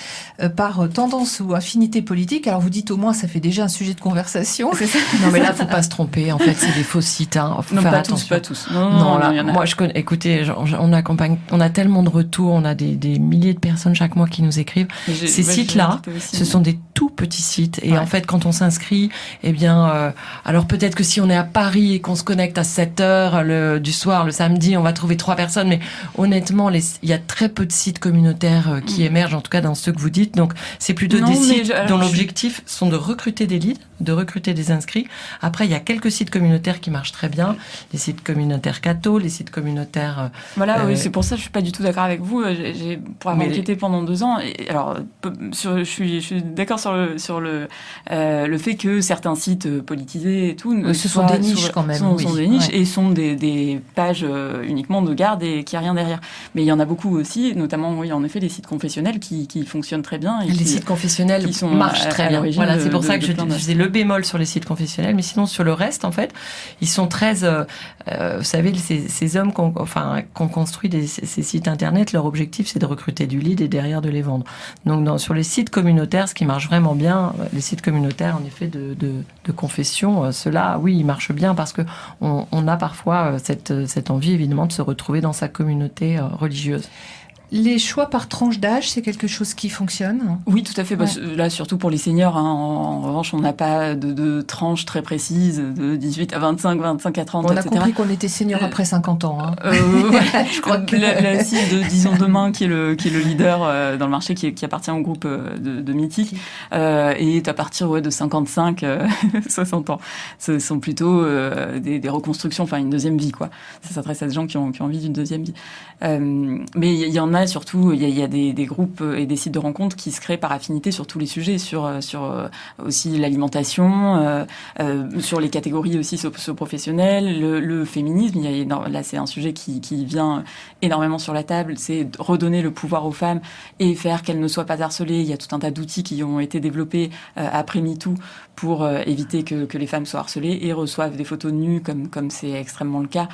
par tendance ou affinité politique. Alors, vous dites au moins, ça fait déjà un sujet de conversation. C'est ça. Non, mais là, faut pas se tromper. En fait, c'est des faux sites. Faut non, faire pas attention. Pas tous. Non, là, il y en a. moi, je connais. Écoutez, on accompagne. On a tellement de retours. On a des milliers de personnes chaque mois qui nous écrivent. Ces sites-là, ce sont des tout petits sites. Et en fait, quand on s'inscrit, eh bien, alors peut-être que si on est à Paris et qu'on se connecte à 7h du soir, le samedi, on va trouver 3 personnes. Mais honnêtement, il y a très peu de sites communautaires qui émergent, en tout cas dans ceux que vous dites. Donc, c'est plutôt des sites dont l'objectif sont de recruter des leads, de recruter des inscrits. Après, il y a quelques sites communautaires qui marchent très bien. Les sites communautaires catho, les sites communautaires... Voilà, oui, c'est pour ça que je suis pas du tout d'accord avec vous. Pour avoir enquêté pendant 2 ans, alors, je suis d'accord sur le fait que certains sites politisés et tout... ce sont des niches quand même. Sont des niches et sont des pages uniquement de garde et qu'il n'y a rien derrière. Mais il y en a beaucoup aussi, notamment, oui, en effet, les sites confessionnels qui fonctionnent très bien. Et les sites confessionnels marchent très bien. Voilà, c'est pour ça que je faisais le bémol sur les sites confessionnels, mais sinon sur le reste, en fait, ils sont très, vous savez, ces hommes qu'on construit ces sites internet, leur objectif c'est de recruter du lead et derrière de les vendre. Donc sur les sites communautaires, ce qui marche vraiment bien, les sites communautaires en effet de confession, ceux-là, oui, ils marchent bien parce que on a parfois cette envie évidemment de se retrouver dans sa communauté religieuse. Les choix par tranche d'âge, c'est quelque chose qui fonctionne? Oui, tout à fait. Là, surtout pour les seniors, en revanche, on n'a pas de tranche très précise, de 18 à 25, 25 à 30, on etc. a compris qu'on était senior après 50 ans. Je crois que la cible de Disons Demain, qui est le leader dans le marché, qui appartient au groupe de Mythique, est à partir de 55, 60 ans. Ce sont plutôt des reconstructions, enfin une deuxième vie, quoi. Ça s'adresse à des gens qui ont envie d'une deuxième vie. Mais il y en a surtout, il y a des groupes et des sites de rencontres qui se créent par affinité sur tous les sujets, sur aussi l'alimentation, sur les catégories aussi socio-professionnelles, le féminisme. Là, c'est un sujet qui vient énormément sur la table, c'est redonner le pouvoir aux femmes et faire qu'elles ne soient pas harcelées. Il y a tout un tas d'outils qui ont été développés après MeToo pour éviter que les femmes soient harcelées et reçoivent des photos nues, comme c'est extrêmement le cas,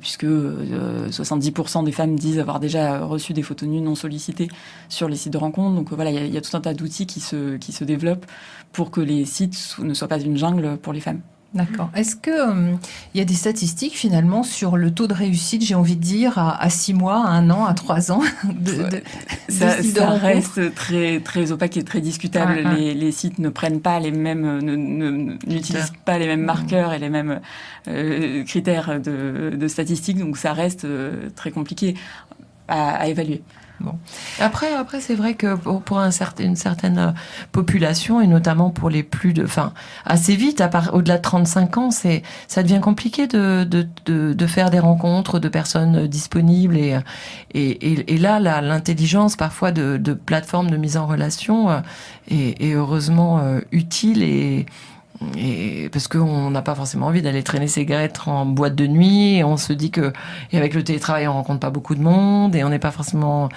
puisque 70% des femmes disent avoir déjà reçu des photos nues non sollicitées sur les sites de rencontres. Donc voilà, il y a tout un tas d'outils qui se développent pour que les sites ne soient pas une jungle pour les femmes. D'accord. Est-ce que il y a des statistiques finalement sur le taux de réussite, j'ai envie de dire, à 6 mois, à 1 an, à 3 ans ça reste très, très opaque et très discutable. Ouais. Les sites ne prennent pas les mêmes, n'utilisent pas les mêmes marqueurs et les mêmes critères de statistiques, donc ça reste très compliqué. à évaluer. Bon. Après, c'est vrai que pour une certaine population, et notamment pour les assez vite, au-delà de 35 ans, ça devient compliqué de faire des rencontres de personnes disponibles et là, l'intelligence parfois de plateformes de mise en relation est heureusement utile et parce qu'on n'a pas forcément envie d'aller traîner ses cigarettes en boîte de nuit et on se dit que avec le télétravail on rencontre pas beaucoup de monde et on n'est pas forcément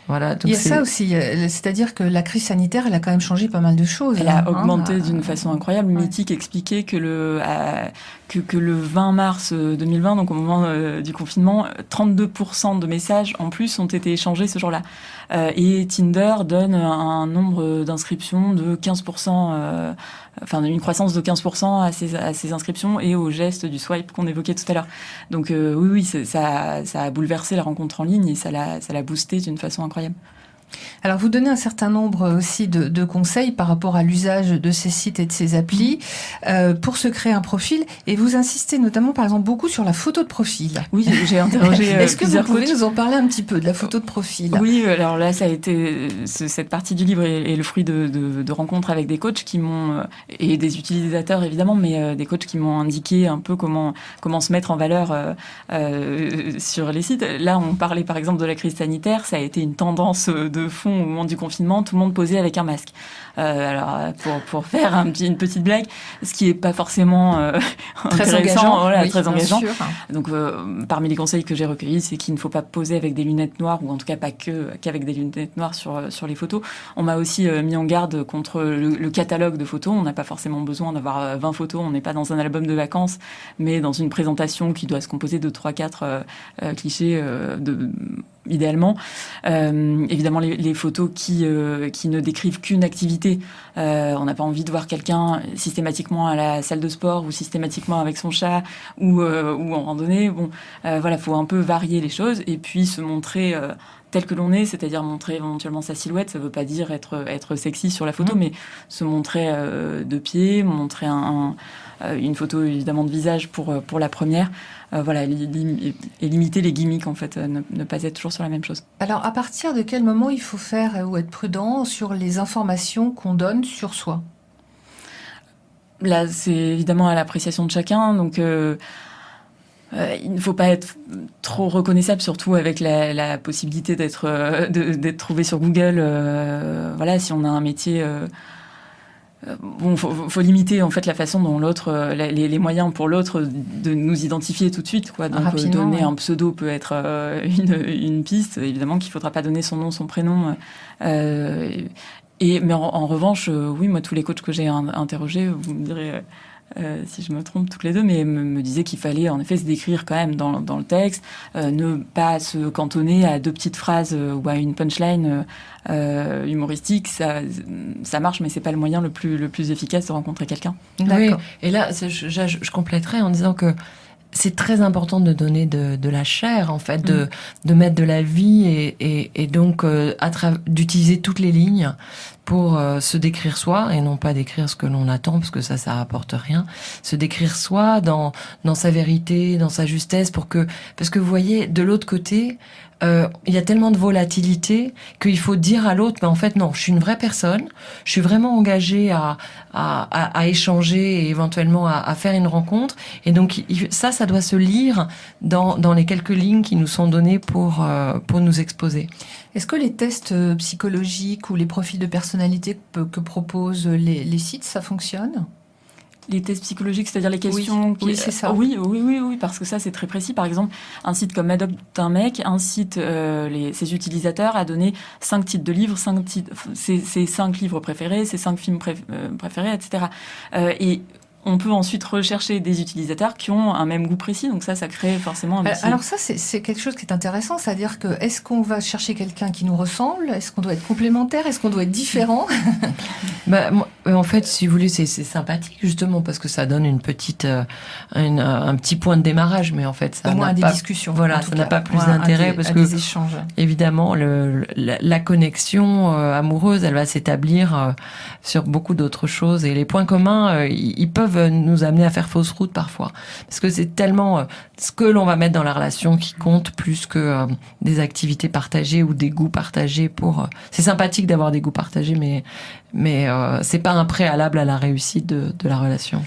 voilà. Donc il y a ça aussi, c'est-à-dire que la crise sanitaire, elle a quand même changé pas mal de choses. Elle a augmenté d'une façon incroyable. Ouais. Mythique expliquait que le 20 mars 2020, donc au moment du confinement, 32% de messages en plus ont été échangés ce jour-là. Et Tinder donne un nombre d'inscriptions de 15%, une croissance de 15% à ces inscriptions et au geste du swipe qu'on évoquait tout à l'heure. Donc oui, ça a bouleversé la rencontre en ligne et ça l'a boosté d'une façon incroyable. Alors, vous donnez un certain nombre aussi de conseils par rapport à l'usage de ces sites et de ces applis pour se créer un profil. Et vous insistez notamment, par exemple, beaucoup sur la photo de profil. Oui, j'ai interrogé Est-ce que vous plusieurs pouvez coachs. nous en parler un petit peu de la photo de profil? Oui, alors là, ça a été cette partie du livre est le fruit de rencontres avec des coachs qui m'ont et des utilisateurs évidemment, mais des coachs qui m'ont indiqué un peu comment se mettre en valeur sur les sites. Là, on parlait par exemple de la crise sanitaire, ça a été une tendance de fond au moment du confinement, tout le monde posait avec un masque. Alors pour faire une petite blague, ce qui est pas forcément très intéressant, engageant, oui, très engageant. Sûr. Donc parmi les conseils que j'ai recueillis, c'est qu'il ne faut pas poser avec des lunettes noires, ou en tout cas pas qu'avec des lunettes noires sur les photos. On m'a aussi mis en garde contre le catalogue de photos. On n'a pas forcément besoin d'avoir 20 photos, on n'est pas dans un album de vacances, mais dans une présentation qui doit se composer de 3-4 clichés idéalement. Évidemment, les photos qui ne décrivent qu'une activité. On n'a pas envie de voir quelqu'un systématiquement à la salle de sport ou systématiquement avec son chat ou en randonnée. Bon, voilà, faut un peu varier les choses et puis se montrer tel que l'on est, c'est-à-dire montrer éventuellement sa silhouette. Ça veut pas dire être sexy sur la photo, mais se montrer de pied, montrer une photo évidemment de visage pour la première. Voilà, et limiter les gimmicks en fait, ne pas être toujours sur la même chose. Alors, à partir de quel moment il faut faire ou être prudent sur les informations qu'on donne sur soi? Là, c'est évidemment à l'appréciation de chacun, donc il ne faut pas être trop reconnaissable, surtout avec la possibilité d'être trouvé sur Google. Voilà, si on a un métier. Bon, faut limiter en fait la façon dont l'autre, les moyens pour l'autre de nous identifier tout de suite, quoi. Donc donner un pseudo peut être une piste. Évidemment qu'il faudra pas donner son nom, son prénom. Mais en revanche, oui, moi tous les coachs que j'ai interrogés, vous me direz si je me trompe toutes les deux, mais me disaient qu'il fallait en effet se décrire quand même dans le texte, ne pas se cantonner à 2 petites phrases ou à une punchline humoristique. Ça marche, mais c'est pas le moyen le plus efficace de rencontrer quelqu'un. Oui. Et là, je compléterai en disant que c'est très important de donner de la chair, en fait, de mettre de la vie et donc d'utiliser toutes les lignes pour se décrire soi et non pas décrire ce que l'on attend parce que ça apporte rien. Se décrire soi dans sa vérité, dans sa justesse parce que vous voyez, de l'autre côté, il y a tellement de volatilité qu'il faut dire à l'autre, mais en fait non, je suis une vraie personne, je suis vraiment engagée à échanger et éventuellement à faire une rencontre, et donc ça doit se lire dans les quelques lignes qui nous sont données pour nous exposer. Est-ce que les tests psychologiques ou les profils de personnalité que proposent les sites, ça fonctionne ? Les tests psychologiques, c'est-à-dire les questions... Oui, c'est ça. Oui, parce que ça, c'est très précis. Par exemple, un site comme Adopte un mec incite ses utilisateurs à donner 5 titres de livres, ses 5 livres préférés, ses 5 films préférés, etc. Et on peut ensuite rechercher des utilisateurs qui ont un même goût précis, donc ça crée forcément un petit... Alors ça, c'est quelque chose qui est intéressant, c'est-à-dire que est-ce qu'on va chercher quelqu'un qui nous ressemble ? Est-ce qu'on doit être complémentaire ? Est-ce qu'on doit être différent ? En fait, si vous voulez, c'est sympathique justement parce que ça donne une petite, un petit point de démarrage, mais en fait, ça au moins n'a des pas, discussions. Voilà, ça n'a pas plus d'intérêt parce que des échanges. Évidemment, la connexion amoureuse, elle va s'établir sur beaucoup d'autres choses et les points communs, ils peuvent peuvent nous amener à faire fausse route parfois. Parce que c'est tellement ce que l'on va mettre dans la relation qui compte plus que des activités partagées ou des goûts partagés c'est sympathique d'avoir des goûts partagés, mais c'est pas un préalable à la réussite de la relation.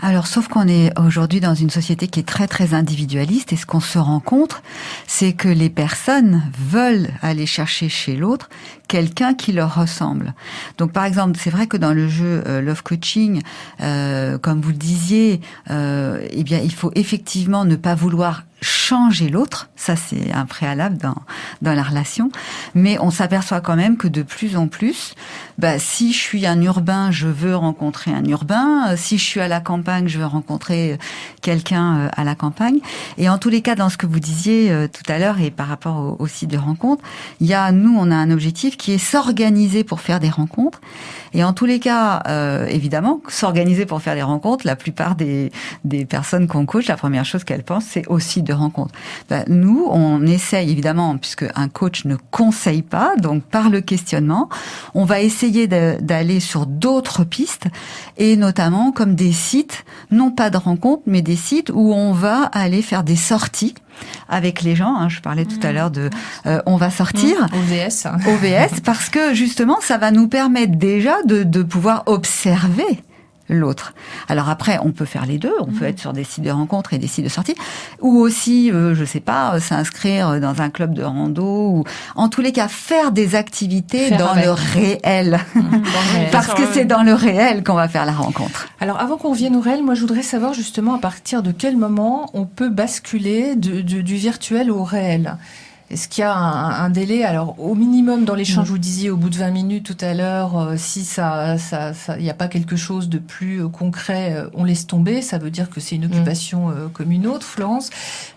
Alors, sauf qu'on est aujourd'hui dans une société qui est très, très individualiste, et ce qu'on se rencontre, c'est que les personnes veulent aller chercher chez l'autre quelqu'un qui leur ressemble. Donc, par exemple, c'est vrai que dans le jeu Love Coaching, comme vous le disiez, eh bien, il faut effectivement ne pas vouloir changer l'autre, ça c'est un préalable dans la relation, mais on s'aperçoit quand même que de plus en plus, si je suis un urbain, je veux rencontrer un urbain, si je suis à la campagne, je veux rencontrer quelqu'un à la campagne, et en tous les cas, dans ce que vous disiez tout à l'heure, et par rapport au site de rencontre, nous on a un objectif qui est s'organiser pour faire des rencontres, et en tous les cas, évidemment, s'organiser pour faire des rencontres, la plupart des personnes qu'on coach, la première chose qu'elles pensent, c'est aussi de rencontres. Nous, on essaye évidemment, puisque un coach ne conseille pas, donc par le questionnement, on va essayer d'aller sur d'autres pistes, et notamment comme des sites, non pas de rencontres, mais des sites où on va aller faire des sorties avec les gens. Je parlais tout à l'heure de on va sortir. OVS, parce que justement, ça va nous permettre déjà de pouvoir observer l'autre. Alors après, on peut faire les deux. On peut être sur des sites de rencontres et des sites de sortie, ou aussi, je sais pas, s'inscrire dans un club de rando, ou en tous les cas faire des activités dans le réel, parce que c'est dans le réel qu'on va faire la rencontre. Alors avant qu'on revienne au réel, moi je voudrais savoir justement à partir de quel moment on peut basculer du virtuel au réel. Est-ce qu'il y a un délai? Alors, au minimum, dans l'échange, vous disiez, au bout de 20 minutes tout à l'heure, si il n'y a pas quelque chose de plus concret, on laisse tomber. Ça veut dire que c'est une occupation comme une autre, Florence.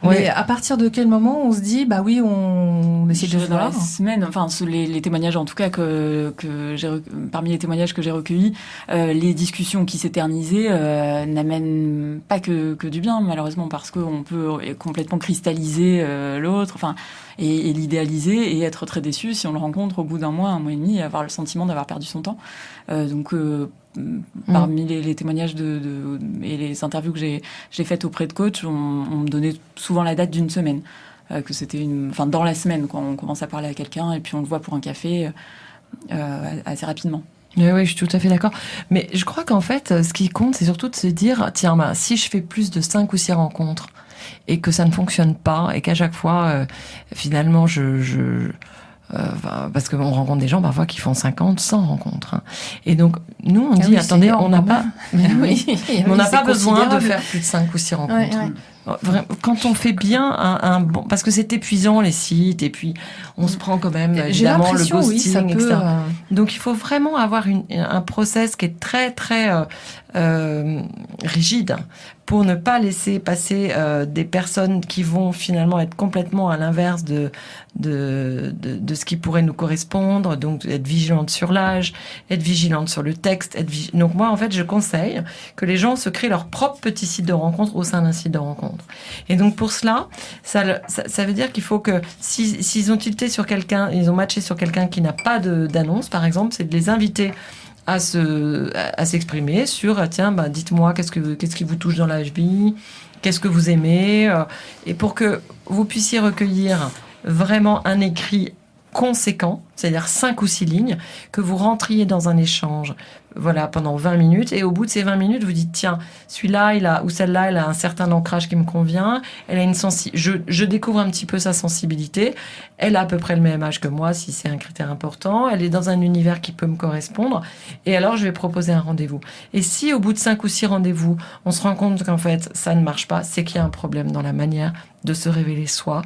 Oui. Mais à partir de quel moment on se dit, oui, on essaie de dans voir? la semaine, enfin, les témoignages, en tout cas, parmi les témoignages que j'ai recueillis, les discussions qui s'éternisaient n'amènent pas que du bien, malheureusement, parce qu'on peut complètement cristalliser l'autre, enfin, et l'idéaliser et être très déçu si on le rencontre au bout d'un mois et demi, et avoir le sentiment d'avoir perdu son temps. Parmi les témoignages et les interviews que j'ai faites auprès de coachs, on me donnait souvent la date d'une semaine, que c'était dans la semaine, quand on commence à parler à quelqu'un et puis on le voit pour un café assez rapidement. Oui, je suis tout à fait d'accord. Mais je crois qu'en fait, ce qui compte, c'est surtout de se dire, tiens, si je fais plus de 5 ou 6 rencontres, et que ça ne fonctionne pas, et qu'à chaque fois, finalement, parce qu'on rencontre des gens parfois qui font 50, 100 rencontres. Et donc, nous, on dit, attendez, on n'a pas, on n'a pas besoin de faire plus de 5 ou 6 rencontres. Quand on fait bien un bon, parce que c'est épuisant les sites, et puis on se prend quand même évidemment le ghosting, etc. Donc il faut vraiment avoir un process qui est très très rigide pour ne pas laisser passer des personnes qui vont finalement être complètement à l'inverse de ce qui pourrait nous correspondre. Donc être vigilante sur l'âge, être vigilante sur le texte. Donc moi en fait je conseille que les gens se créent leur propre petit site de rencontre au sein d'un site de rencontre. Et donc pour cela, ça veut dire qu'il faut que s'ils ont tilté sur quelqu'un, ils ont matché sur quelqu'un qui n'a pas d'annonce, par exemple, c'est de les inviter à s'exprimer sur tiens, dites-moi qu'est-ce qui vous touche dans la vie, qu'est-ce que vous aimez, et pour que vous puissiez recueillir vraiment un écrit conséquent, c'est-à-dire 5 ou 6 lignes, que vous rentriez dans un échange, pendant 20 minutes, et au bout de ces 20 minutes, vous dites, tiens, celui-là, ou celle-là, elle a un certain ancrage qui me convient, elle a je découvre un petit peu sa sensibilité, elle a à peu près le même âge que moi, si c'est un critère important, elle est dans un univers qui peut me correspondre, et alors je vais proposer un rendez-vous. Et si au bout de 5 ou 6 rendez-vous, on se rend compte qu'en fait, ça ne marche pas, c'est qu'il y a un problème dans la manière de se révéler soi,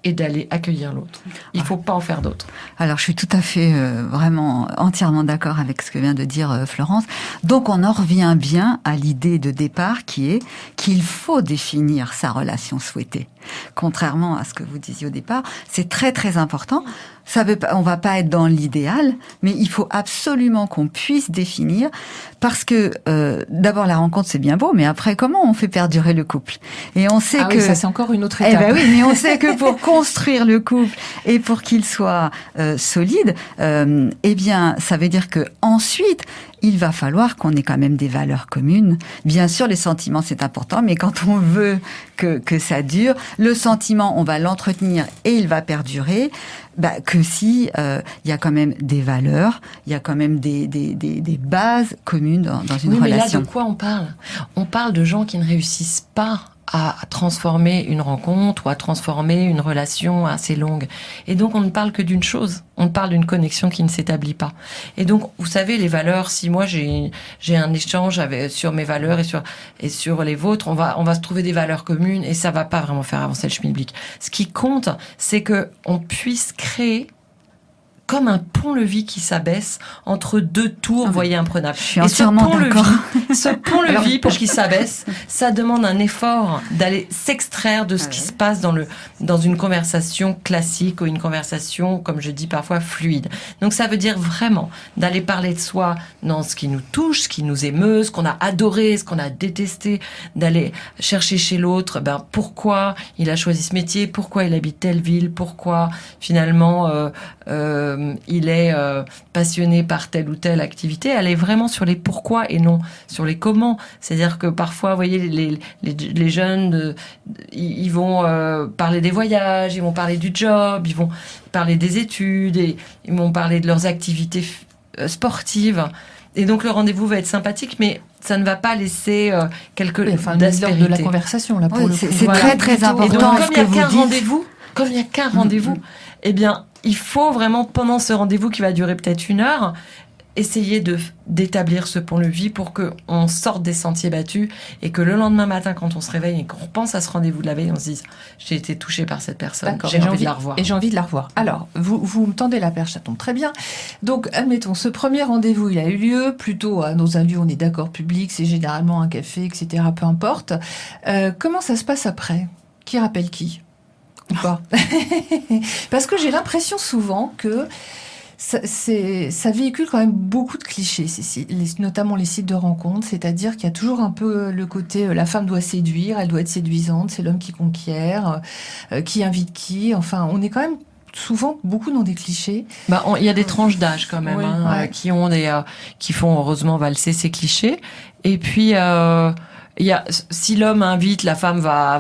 et d'aller accueillir l'autre. Il ne faut pas en faire d'autres. Alors, je suis tout à fait, vraiment, entièrement d'accord avec ce que vient de dire Florence. Donc, on en revient bien à l'idée de départ qui est qu'il faut définir sa relation souhaitée. Contrairement à ce que vous disiez au départ, c'est très, très important. On va pas être dans l'idéal, mais il faut absolument qu'on puisse définir, parce que d'abord la rencontre c'est bien beau, mais après comment on fait perdurer le couple? Et on sait que ça c'est encore une autre étape. Oui, mais on sait que pour construire le couple et pour qu'il soit solide, ça veut dire que ensuite il va falloir qu'on ait quand même des valeurs communes. Bien sûr, les sentiments, c'est important, mais quand on veut que ça dure, le sentiment, on va l'entretenir et il va perdurer, que si il y a quand même des valeurs, il y a quand même des bases communes dans une relation. Mais là, de quoi on parle ? On parle de gens qui ne réussissent pas à transformer une rencontre ou à transformer une relation assez longue. Et donc, on ne parle que d'une chose. On parle d'une connexion qui ne s'établit pas. Et donc, vous savez, les valeurs, si moi j'ai un échange sur mes valeurs et sur les vôtres, on va se trouver des valeurs communes et ça va pas vraiment faire avancer le schmilblick. Ce qui compte, c'est que on puisse créer comme un pont-levis qui s'abaisse entre deux tours, voyez, imprenables. Je suis entièrement d'accord. Ce pont-levis, pour qu'il s'abaisse, ça demande un effort d'aller s'extraire de ce qui se passe dans une conversation classique ou une conversation, comme je dis parfois, fluide. Donc ça veut dire vraiment d'aller parler de soi dans ce qui nous touche, ce qui nous émeut, ce qu'on a adoré, ce qu'on a détesté, d'aller chercher chez l'autre, pourquoi il a choisi ce métier, pourquoi il habite telle ville, pourquoi finalement il est passionné par telle ou telle activité. Elle est vraiment sur les pourquoi et non sur les comment. C'est-à-dire que parfois, vous voyez, les jeunes, ils vont parler des voyages, ils vont parler du job, ils vont parler des études, et ils vont parler de leurs activités sportives. Et donc le rendez-vous va être sympathique, mais ça ne va pas laisser d'aspérité. De la conversation là pour le coup. C'est très très important. Et donc comme il n'y a qu'un rendez-vous, eh bien il faut vraiment, pendant ce rendez-vous qui va durer peut-être 1 heure, essayer d'établir ce pont-levis pour qu'on sorte des sentiers battus et que le lendemain matin, quand on se réveille et qu'on repense à ce rendez-vous de la veille, on se dise « j'ai été touchée par cette personne, j'ai envie de la revoir ». Et j'ai envie de la revoir. Alors, vous me tendez la perche, ça tombe très bien. Donc, admettons, ce premier rendez-vous, il a eu lieu plutôt dans un lieu, on est d'accord, public, c'est généralement un café, etc., peu importe. Comment ça se passe après ? Qui rappelle qui ? Ou pas ? Parce que j'ai l'impression souvent que ça véhicule quand même beaucoup de clichés, notamment les sites de rencontres, c'est-à-dire qu'il y a toujours un peu le côté la femme doit séduire, elle doit être séduisante, c'est l'homme qui conquiert, qui invite qui, enfin on est quand même souvent beaucoup dans des clichés. Il y a des tranches d'âge quand même, qui font heureusement valser ces clichés, et puis si l'homme invite, la femme va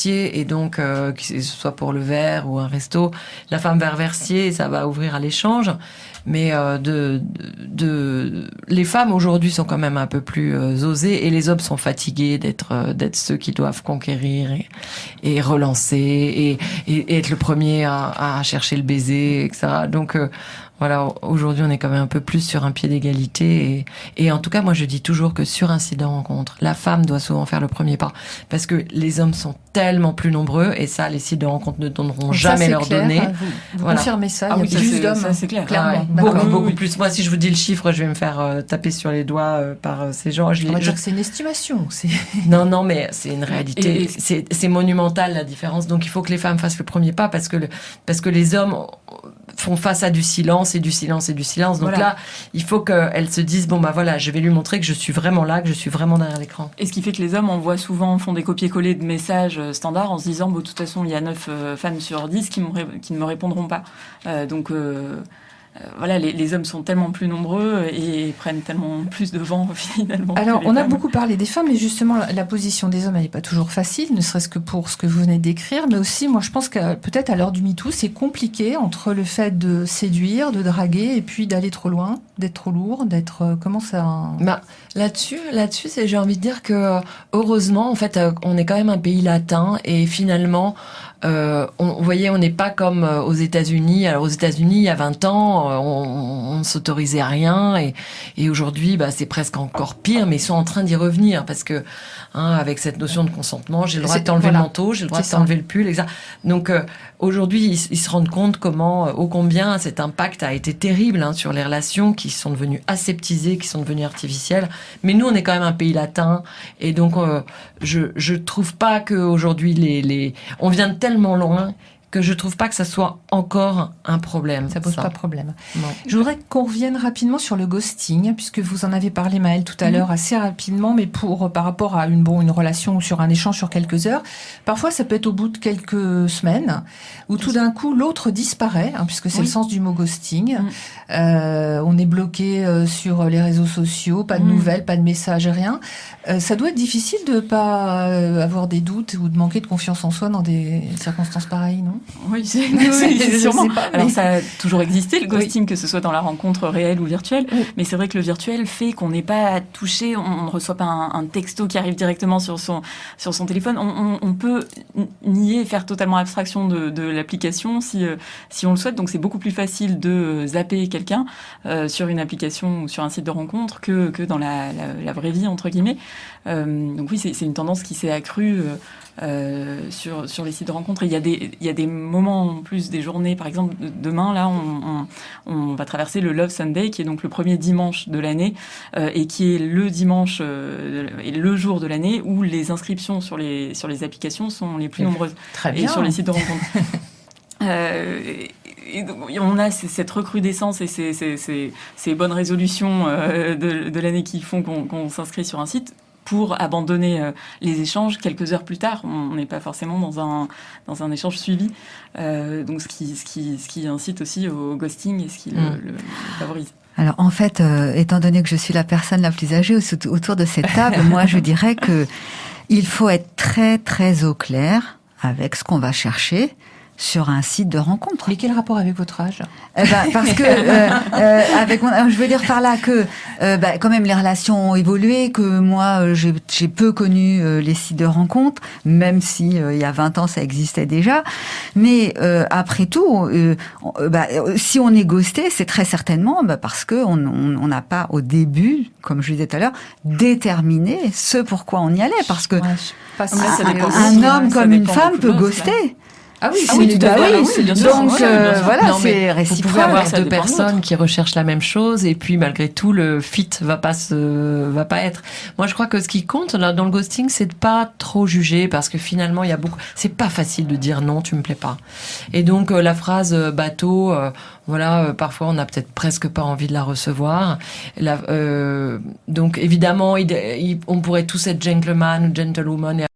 les, et donc que ce soit pour le verre ou un resto, la femme va remercier et ça va ouvrir à l'échange. Mais les femmes aujourd'hui sont quand même un peu plus osées et les hommes sont fatigués d'être ceux qui doivent conquérir et relancer et être le premier à chercher le baiser, etc. Donc voilà, aujourd'hui, on est quand même un peu plus sur un pied d'égalité. Et en tout cas, moi, je dis toujours que sur un site de rencontre, la femme doit souvent faire le premier pas. Parce que les hommes sont tellement plus nombreux. Et ça, les sites de rencontre ne donneront jamais leur donner. Vous confirmez ça, il y a plus d'hommes. Ça, c'est clair. Clairement. Beaucoup plus. Moi, si je vous dis le chiffre, je vais me faire taper sur les doigts par ces gens. On va dire que c'est une estimation. Non, mais c'est une réalité. C'est monumental, la différence. Donc, il faut que les femmes fassent le premier pas parce que les hommes font face à du silence et du silence et du silence. Donc là, il faut qu'elles se disent, je vais lui montrer que je suis vraiment là, que je suis vraiment derrière l'écran. Et ce qui fait que les hommes, on voit souvent, font des copier-coller de messages standards en se disant, de toute façon, il y a 9 femmes sur 10 qui ne me répondront pas. Les hommes sont tellement plus nombreux et prennent tellement plus de vent finalement. Alors, on a beaucoup parlé des femmes, mais justement, la position des hommes, elle n'est pas toujours facile, ne serait-ce que pour ce que vous venez de décrire, mais aussi, moi, je pense que peut-être à l'heure du MeToo, c'est compliqué entre le fait de séduire, de draguer, et puis d'aller trop loin, d'être trop lourd, d'être... comment ça... Là-dessus, j'ai envie de dire que, heureusement, en fait, on est quand même un pays latin, et finalement... vous voyez, on n'est pas comme aux États-Unis. Alors aux États-Unis, il y a 20 ans, on ne s'autorisait à rien, et aujourd'hui, c'est presque encore pire. Mais ils sont en train d'y revenir parce que, avec cette notion de consentement, j'ai le droit de t'enlever le manteau, j'ai le droit de t'enlever le pull, etc. Donc aujourd'hui, ils se rendent compte ô combien cet impact a été terrible sur les relations qui sont devenues aseptisées, qui sont devenues artificielles. Mais nous, on est quand même un pays latin, et donc je trouve pas qu'aujourd'hui on vient de tellement loin que je trouve pas que ça soit encore un problème. Ça pose pas problème. Non. Je voudrais qu'on revienne rapidement sur le ghosting, puisque vous en avez parlé, Maëlle, tout à l'heure, assez rapidement, mais par rapport à une relation ou sur un échange sur quelques heures. Parfois, ça peut être au bout de quelques semaines, où tout d'un coup, l'autre disparaît, puisque c'est le sens du mot ghosting. On est bloqué sur les réseaux sociaux, pas de nouvelles, pas de messages, rien. Ça doit être difficile de pas avoir des doutes ou de manquer de confiance en soi dans des circonstances pareilles, non? Oui, je sûrement. sais pas, mais- Alors ça a toujours existé, le ghosting, que ce soit dans la rencontre réelle ou virtuelle. Mais c'est vrai que le virtuel fait qu'on n'est pas touché, on ne reçoit pas un texto qui arrive directement sur son téléphone. On peut nier et faire totalement abstraction de l'application si on le souhaite. Donc c'est beaucoup plus facile de zapper quelqu'un sur une application ou sur un site de rencontre que dans la vraie vie, entre guillemets. Donc oui, c'est une tendance qui s'est accrue sur les sites de rencontres. Et il y a des moments en plus, des journées, par exemple demain là on va traverser le Love Sunday, qui est donc le premier dimanche de l'année et qui est le dimanche et le jour de l'année où les inscriptions sur les applications sont les plus nombreuses. Très bien. Et sur les sites de rencontres. Et donc, on a cette recrudescence et ces bonnes résolutions de l'année qui font qu'on s'inscrit sur un site pour abandonner les échanges quelques heures plus tard. On n'est pas forcément dans un échange suivi. Donc ce qui incite aussi au ghosting et ce qui le favorise. Alors en fait, étant donné que je suis la personne la plus âgée autour de cette table, moi je dirais que il faut être très très au clair avec ce qu'on va chercher sur un site de rencontre. Mais quel rapport avec votre âge? Parce que je veux dire par là que quand même les relations ont évolué, que moi j'ai peu connu les sites de rencontres, même si il y a 20 ans ça existait déjà. Mais après tout, si on est ghosté, c'est très certainement parce que on n'a pas au début, comme je le disais tout à l'heure, déterminé ce pourquoi on y allait, parce que un homme comme une femme peut ghoster. Ah oui, tout à fait. Bien sûr. Donc voilà, c'est réciproque. Vous pouvez avoir ça deux dépend de personnes l'autre. qui recherchent la même chose et puis malgré tout le fit va pas être. Moi je crois que ce qui compte là dans le ghosting, c'est de pas trop juger, parce que finalement c'est pas facile de dire non, tu me plais pas. Et donc la phrase bateau, parfois on n'a peut-être presque pas envie de la recevoir. Donc évidemment on pourrait tous être gentleman ou gentlewoman et